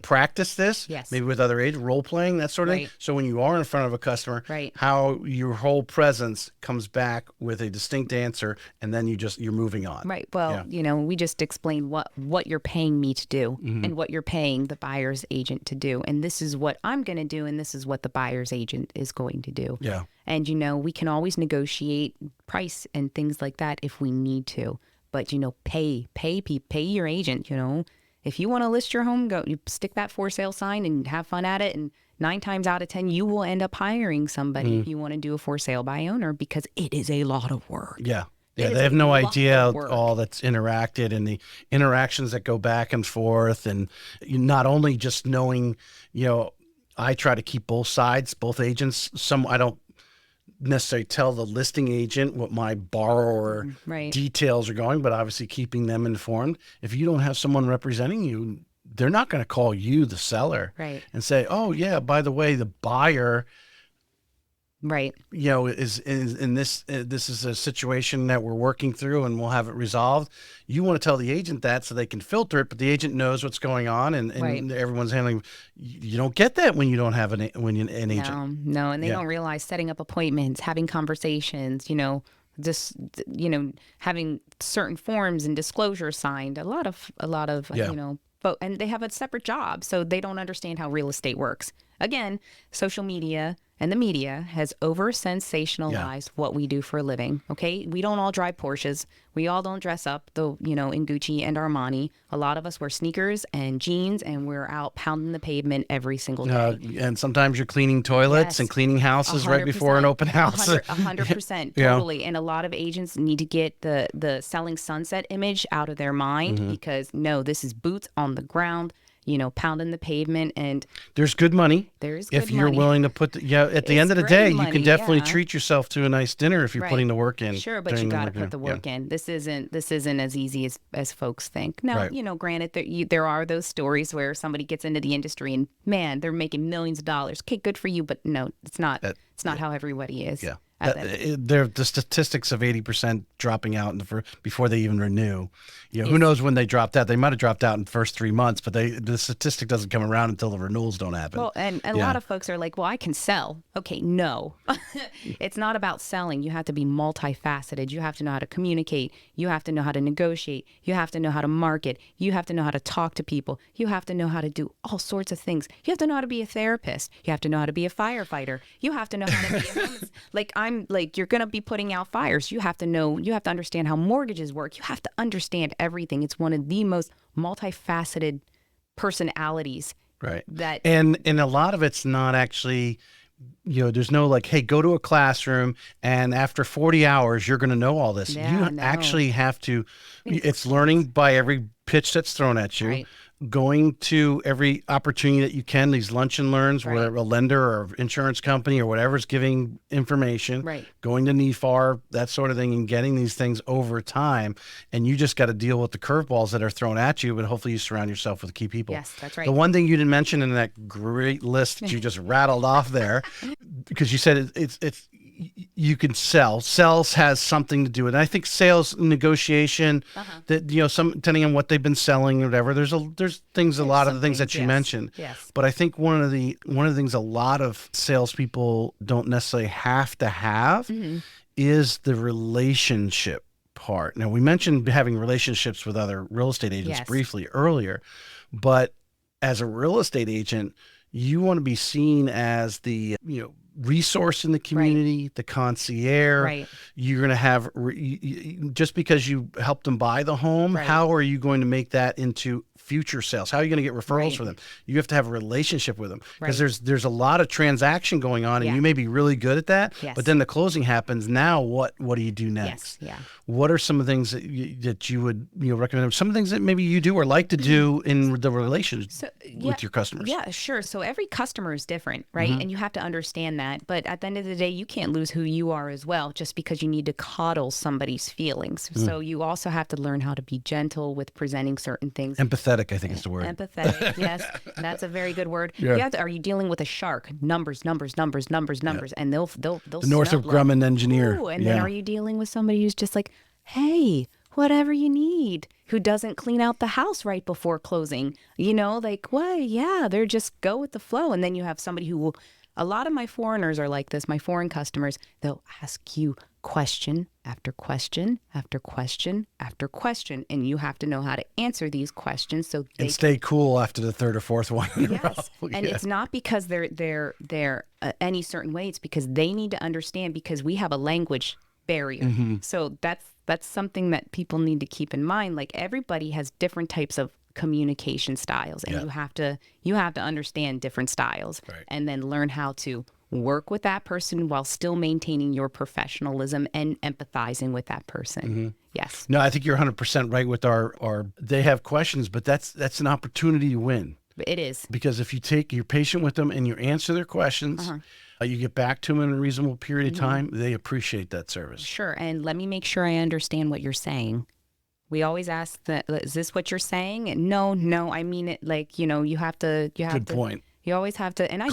practice this, maybe with other agents, role playing, that sort of thing. So when you are in front of a customer, how your whole presence comes back with a distinct answer, and then you're moving on. Right. Well, you know, we just explained what you're paying me to do and what you're paying the buyer's agent to do. And this is what I'm going to do, and this is what the buyer's agent is going to do. Yeah. And, you know, we can always negotiate price and things like that if we need to. But, you know, pay your agent, you know. If you want to list your home, you stick that for sale sign and have fun at it. And 9 times out of 10, you will end up hiring somebody if you want to do a for sale by owner, because it is a lot of work. Yeah. Yeah, they have no idea all that's interacted and the interactions that go back and forth. And not only just knowing, you know, I try to keep both sides, both agents. I don't necessarily tell the listing agent what my borrower details are going, but obviously keeping them informed. If you don't have someone representing you, they're not going to call you, the seller, and say, oh yeah, by the way, the buyer, you know, is in this is a situation that we're working through and we'll have it resolved. You want to tell the agent that so they can filter it, but the agent knows what's going on and everyone's handling. You don't get that when you don't have an agent. No, and they don't realize setting up appointments, having conversations, you know, just, you know, having certain forms and disclosures signed. A lot of you know, and they have a separate job, so they don't understand how real estate works. Again, social media and the media has over-sensationalized what we do for a living, okay? We don't all drive Porsches. We all don't dress up, you know, in Gucci and Armani. A lot of us wear sneakers and jeans, and we're out pounding the pavement every single day. And sometimes you're cleaning toilets and cleaning houses right before an open house. 100%, totally. And a lot of agents need to get the selling sunset image out of their mind because, no, this is boots on the ground, you know, pounding the pavement. And there's good money. There's good if you're money. Willing to put at the end of the day, you can definitely treat yourself to a nice dinner if you're putting the work in. Sure, but you got to put the work in. This isn't as easy as folks think. Now, you know, granted, there are those stories where somebody gets into the industry and, man, they're making millions of dollars. Okay, good for you, but no, it's not. It's not how everybody is. Yeah. The statistics of 80% dropping out before they even renew. You know, who knows when they dropped out? They might have dropped out in the first 3 months, but the statistic doesn't come around until the renewals don't happen. Well, and a lot of folks are like, well, I can sell. Okay, no. It's not about selling. You have to be multifaceted. You have to know how to communicate. You have to know how to negotiate. You have to know how to market. You have to know how to talk to people. You have to know how to do all sorts of things. You have to know how to be a therapist. You have to know how to be a firefighter. You have to know how to be you're going to be putting out fires. You have to understand how mortgages work. You have to understand everything. It's one of the most multifaceted personalities. Right. And a lot of it's not actually, you know, there's no like, hey, go to a classroom and after 40 hours, you're going to know all this. Actually have to, it's learning by every pitch that's thrown at you. Right. Going to every opportunity that you can, these lunch and learns where a lender or insurance company or whatever is giving information, going to NEFAR, that sort of thing, and getting these things over time. And you just got to deal with the curveballs that are thrown at you, but hopefully you surround yourself with key people. Yes, that's right. The one thing you didn't mention in that great list that you just rattled off there, because you said you can sell. Sales has something to do with it. I think sales negotiation, that some depending on what they've been selling or whatever. There's things, a lot of the things that you mentioned. Yes. But I think one of the things a lot of salespeople don't necessarily have to have is the relationship part. Now, we mentioned having relationships with other real estate agents briefly earlier, but as a real estate agent, you want to be seen as the resource in the community, the concierge. Right. You're going to have, just because you helped them buy the home, how are you going to make that into future sales? How are you going to get referrals for them? You have to have a relationship with them, because there's a lot of transaction going on, and you may be really good at that, but then the closing happens. Now what do you do next? What are some of the things that you would recommend? Some of the things that maybe you do or like to do in the relations with your customers? Yeah, sure. So every customer is different, right? And you have to understand that. But at the end of the day, you can't lose who you are as well, just because you need to coddle somebody's feelings. So you also have to learn how to be gentle with presenting certain things. Empathetic, I think is the word. Empathetic, yes. That's a very good word. Yeah. Are you dealing with a shark? Numbers, and they'll the Northrop Grumman engineer. Ooh, and then are you dealing with somebody who's just like, hey, whatever you need, who doesn't clean out the house right before closing? Like, what? Yeah, they're just go with the flow. And then you have somebody who will. A lot of my foreigners are like this. My foreign customers, they'll ask you question after question after question after question, and you have to know how to answer these questions so they stay cool after the third or fourth one. Yes, and it's not because they're any certain way. It's because they need to understand, because we have a language barrier. So that's something that people need to keep in mind. Like, everybody has different types of communication styles, and you have to understand different styles, and then learn how to work with that person while still maintaining your professionalism and empathizing with that person. Yes. No, I think you're 100% right with our they have questions, but that's an opportunity to win. It is. Because if you're patient with them and you answer their questions, you get back to them in a reasonable period of time, they appreciate that service. Sure. And let me make sure I understand what you're saying. We always ask is this what you're saying? And no, I mean it. Like, you have to. Good point. You always have to, and I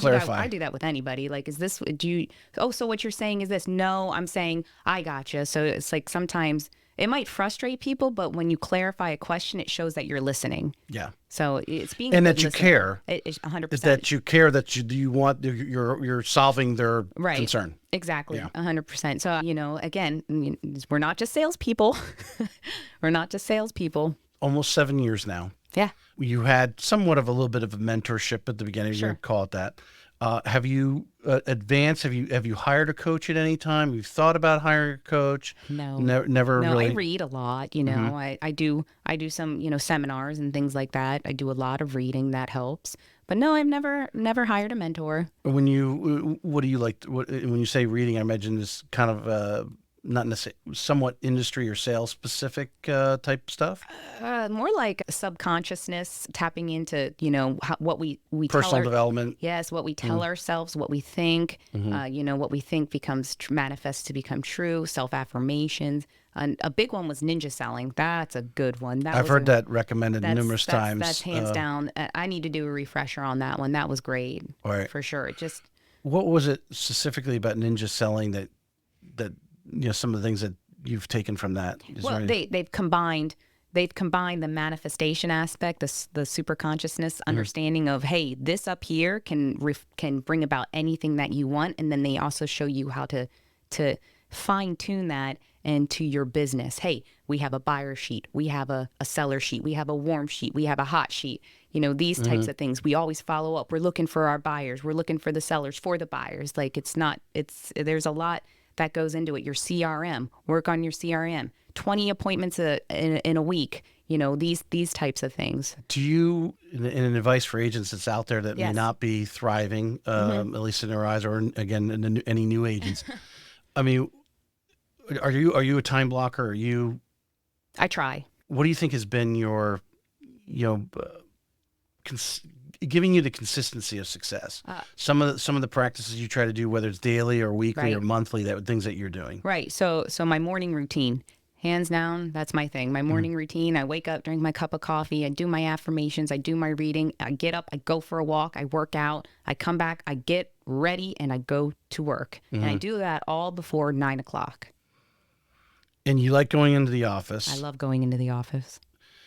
do that with anybody. Like, so what you're saying is this? No, I'm saying I gotcha. So it's like, sometimes it might frustrate people, but when you clarify a question, it shows that you're listening. Yeah. So it's being and that you care. It's 100%. That you care, that you want, you're solving their concern. Exactly. 100%. So, again, we're not just salespeople. We're not just salespeople. Almost 7 years now. Yeah. You had somewhat of a little bit of a mentorship at the beginning. You're going to call it that. Have you advanced? Have you hired a coach at any time? You've thought about hiring a coach? No, never. No, really? I read a lot. I do some seminars and things like that. I do a lot of reading. That helps. But no, I've never hired a mentor. What do you like? When you say reading, I imagine this kind of not necessarily, somewhat industry or sales specific type stuff? More like subconsciousness, tapping into, what we personal development. Yes, what we tell ourselves, what we think, what we think becomes manifests to become true, self-affirmations. And a big one was ninja selling. That's a good one. I've heard that recommended numerous times. That's hands down. I need to do a refresher on that one. That was great. For sure. What was it specifically about ninja selling that some of the things that you've taken from that? They've combined the manifestation aspect, the super consciousness understanding of, hey, this up here can bring about anything that you want, and then they also show you how to fine tune that into your business. Hey, we have a buyer sheet, we have a seller sheet, we have a warm sheet, we have a hot sheet. These types of things. We always follow up. We're looking for our buyers. We're looking for the sellers for the buyers. Like, there's a lot that goes into it. Your CRM, work on your CRM, 20 appointments in a week, these types of things. Do you, in advice for agents that's out there that may not be thriving, at least in their eyes, or again, any new agents, I mean, are you a time blocker? I try. What do you think has been your, giving you the consistency of success? Some of the practices you try to do, whether it's daily or weekly or monthly, things that you're doing. Right. So my morning routine, Hands down, that's my thing. My morning routine, I wake up, drink my cup of coffee, I do my affirmations, I do my reading, I get up, I go for a walk, I work out, I come back, I get ready, and I go to work. And I do that all before 9 o'clock. And you like going into the office. I love going into the office.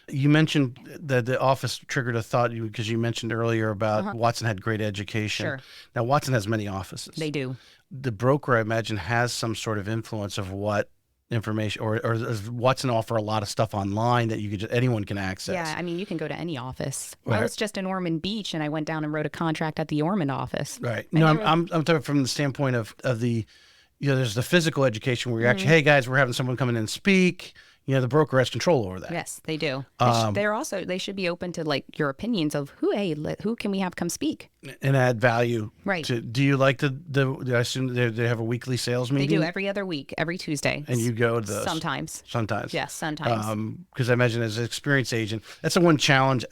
You mentioned that the office triggered a thought because you mentioned earlier about Watson had great education. Sure. Now, Watson has many offices. They do. The broker, I imagine, has some sort of influence of what information, or does Watson offer a lot of stuff online that anyone can access? Yeah, I mean, you can go to any office. I was just in Ormond Beach, and I went down and wrote a contract at the Ormond office. Right. No, I'm talking from the standpoint of the, there's the physical education where you're actually, hey guys, we're having someone come in and speak. The broker has control over that. Yes, they do. They should be open to like your opinions of who can we have come speak and add value. Right. Do you like I assume they have a weekly sales meeting? They do every other week, every Tuesday. And you go to those? Sometimes. Yes, sometimes. Because I imagine as an experienced agent, that's the one challenge.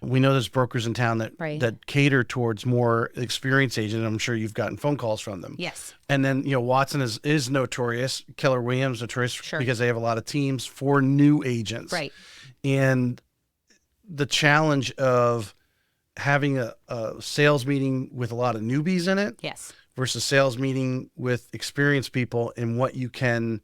We know there's brokers in town that cater towards more experienced agents. I'm sure you've gotten phone calls from them. Yes. And then, Watson is notorious, Keller Williams notorious because they have a lot of teams for new agents. Right. And the challenge of having a sales meeting with a lot of newbies in it versus sales meeting with experienced people and what you can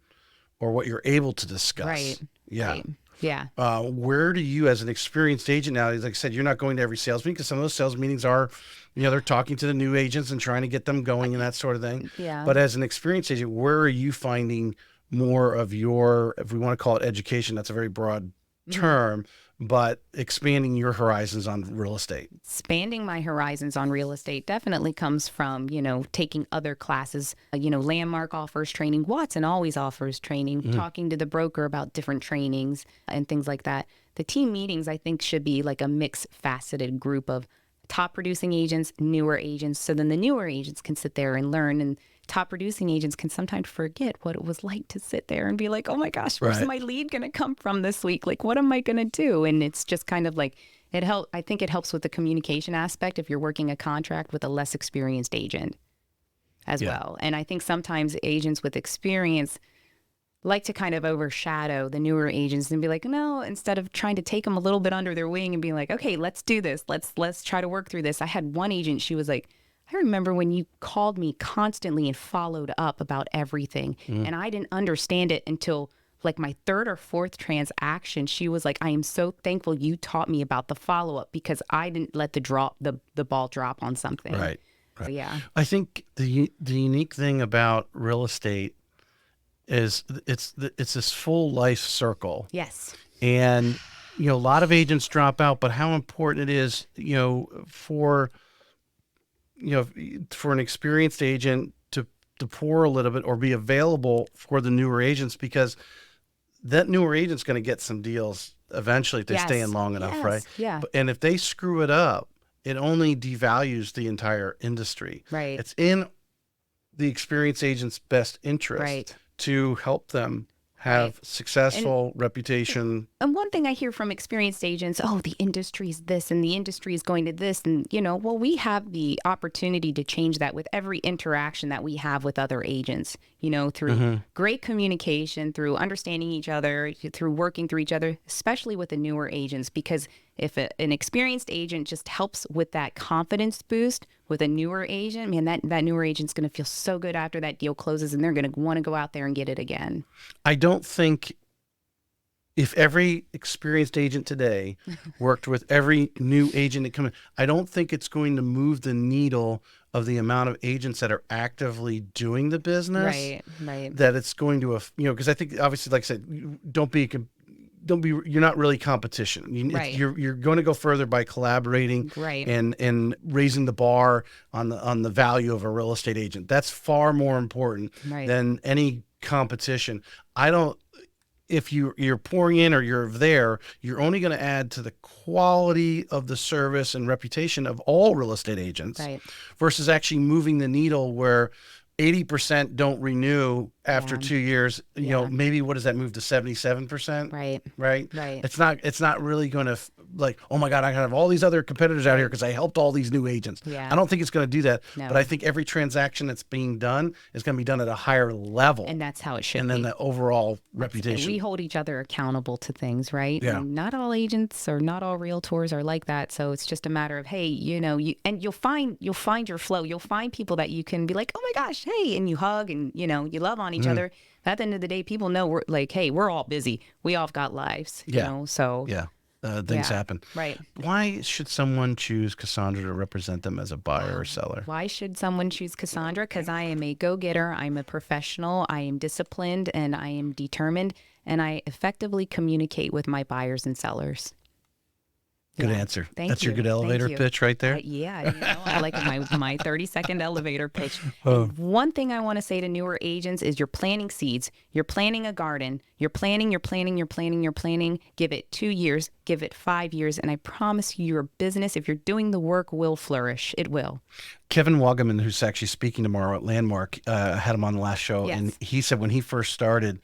or what you're able to discuss. Right. Yeah. Right. Yeah. Where do you, as an experienced agent now, like I said, you're not going to every sales meeting because some of those sales meetings are, they're talking to the new agents and trying to get them going and that sort of thing. Yeah. But as an experienced agent, where are you finding more of your, if we want to call it education, that's a very broad term, but expanding your horizons on real estate? Expanding my horizons on real estate definitely comes from, taking other classes. Landmark offers training. Watson always offers training, talking to the broker about different trainings and things like that. The team meetings, I think, should be like a mixed faceted group of top producing agents, newer agents. So then the newer agents can sit there and learn, and top producing agents can sometimes forget what it was like to sit there and be like, oh my gosh, where's my lead going to come from this week? Like, what am I going to do? And it's just kind of like, I think it helps with the communication aspect if you're working a contract with a less experienced agent as well. And I think sometimes agents with experience like to kind of overshadow the newer agents and be like, no, instead of trying to take them a little bit under their wing and being like, okay, let's do this. Let's try to work through this. I had one agent, she was like, I remember when you called me constantly and followed up about everything. And I didn't understand it until like my third or fourth transaction. She was like, I am so thankful you taught me about the follow-up because I didn't let the ball drop on something. Right. So, yeah. I think the unique thing about real estate is it's this full life circle. Yes. And, a lot of agents drop out, but how important it is, for an experienced agent to pour a little bit or be available for the newer agents, because that newer agent's going to get some deals eventually if they stay in long enough, right? Yeah. And if they screw it up, it only devalues the entire industry. Right. It's in the experienced agent's best interest to help them have successful reputation. And one thing I hear from experienced agents, the industry is this and the industry is going to this. And, we have the opportunity to change that with every interaction that we have with other agents, through great communication, through understanding each other, through working through each other, especially with the newer agents, because if an experienced agent just helps with that confidence boost with a newer agent, man, that newer agent's going to feel so good after that deal closes, and they're going to want to go out there and get it again. I don't think if every experienced agent today worked with every new agent that come in, I don't think it's going to move the needle of the amount of agents that are actively doing the business. Right. That it's going to, because I think obviously, like I said, you're not really competition. You're going to go further by collaborating and raising the bar on the value of a real estate agent. That's far more important than any competition. If you're pouring in or you're there, you're only going to add to the quality of the service and reputation of all real estate agents versus actually moving the needle where 80% don't renew after 2 years. You know, maybe what does that move to 77%? Right. Right. Right. It's not really going to like, oh my God, I have all these other competitors out here because I helped all these new agents. Yeah. I don't think it's going to do that. No. But I think every transaction that's being done is going to be done at a higher level. And that's how it should be. And then the overall reputation. We hold each other accountable to things, right? Yeah. And not all agents or not all realtors are like that. So it's just a matter of, hey, you'll find your flow. You'll find people that you can be like, oh my gosh, hey, and you hug and you love on each other. At the end of the day, people know we're like, hey, we're all busy. We all got lives. You know, so things happen. Right. Why should someone choose Cassandra to represent them as a buyer or seller? Why should someone choose Cassandra? Because I am a go-getter. I'm a professional. I am disciplined and I am determined. And I effectively communicate with my buyers and sellers. Good answer. That's you. your good elevator pitch right there. I like my 30-second elevator pitch. One thing I want to say to newer agents is you're planting seeds. You're planting a garden. You're planting. Give it 2 years. Give it 5 years. And I promise you, your business, if you're doing the work, will flourish. It will. Kevin Wagaman, who's actually speaking tomorrow at Landmark, had him on the last show. Yes. And he said when he first started,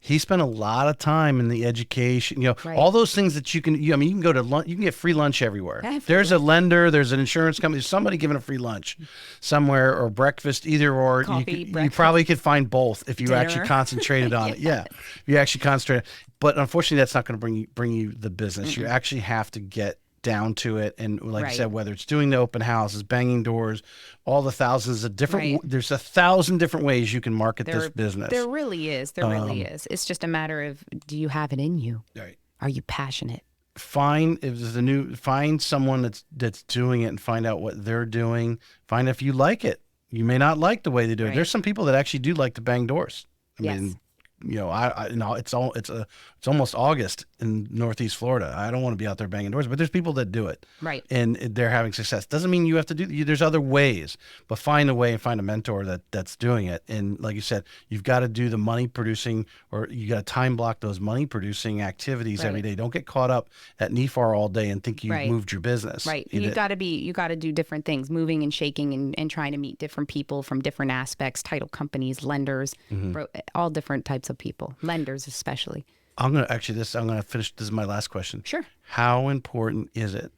he spent a lot of time in the education, all those things that you can go to lunch, you can get free lunch everywhere. There's a lender, there's an insurance company, there's somebody giving a free lunch somewhere or breakfast, either or. Coffee, you probably could find both if you actually concentrated on it. Yeah. You actually concentrate. But unfortunately, that's not going to bring you the business. You actually have to get down to it. And like I said, whether it's doing the open houses, banging doors, all the thousands of different, there's 1,000 different ways you can market this business. There really is. Really is. It's just a matter of, do you have it in you? Right. Are you passionate? Find someone that's doing it and find out what they're doing. Find if you like it. You may not like the way they do it. There's some people that actually do like to bang doors. I mean, it's almost August in Northeast Florida. I don't want to be out there banging doors, but there's people that do it, right? And they're having success. Doesn't mean you have to do. There's other ways, but find a way and find a mentor that's doing it. And like you said, you've got to do the money producing, or you got to time block those money producing activities every day. Don't get caught up at NEFAR all day and think you've moved your business. Right. You got to do different things, moving and shaking and trying to meet different people from different aspects, title companies, lenders, all different types of people, lenders especially. I'm going to finish. This is my last question. Sure. How important is it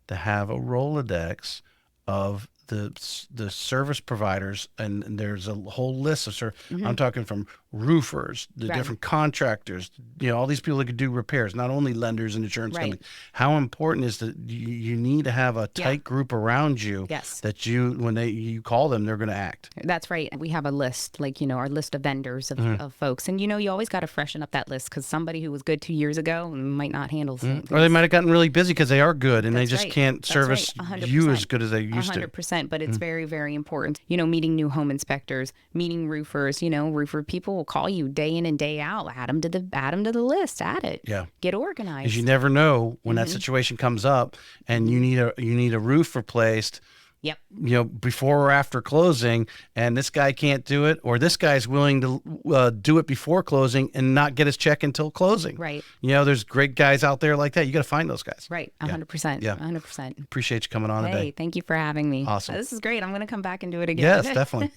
to have a Rolodex of the service providers, and there's a whole list of I'm talking from roofers, the different contractors, all these people that could do repairs, not only lenders and insurance companies. How important is that you need to have a tight group around you that when you call them, they're going to act. That's right. We have a list, our list of vendors of folks. And, you always got to freshen up that list because somebody who was good 2 years ago might not handle things. Or they might have gotten really busy because they are good and they just can't service you as good as they used to. 100%. But it's very, very important. Meeting new home inspectors, meeting roofers, roofer people will call you day in and day out. Add them to the list. Add it. Yeah. Get organized. Because you never know when that situation comes up and you need a roof replaced. Yep. Before or after closing, and this guy can't do it, or this guy's willing to do it before closing and not get his check until closing. Right. There's great guys out there like that. You got to find those guys. Right. 100%. Yeah. 100%. Appreciate you coming on today. Hey, thank you for having me. Awesome. This is great. I'm going to come back and do it again. Yes, definitely.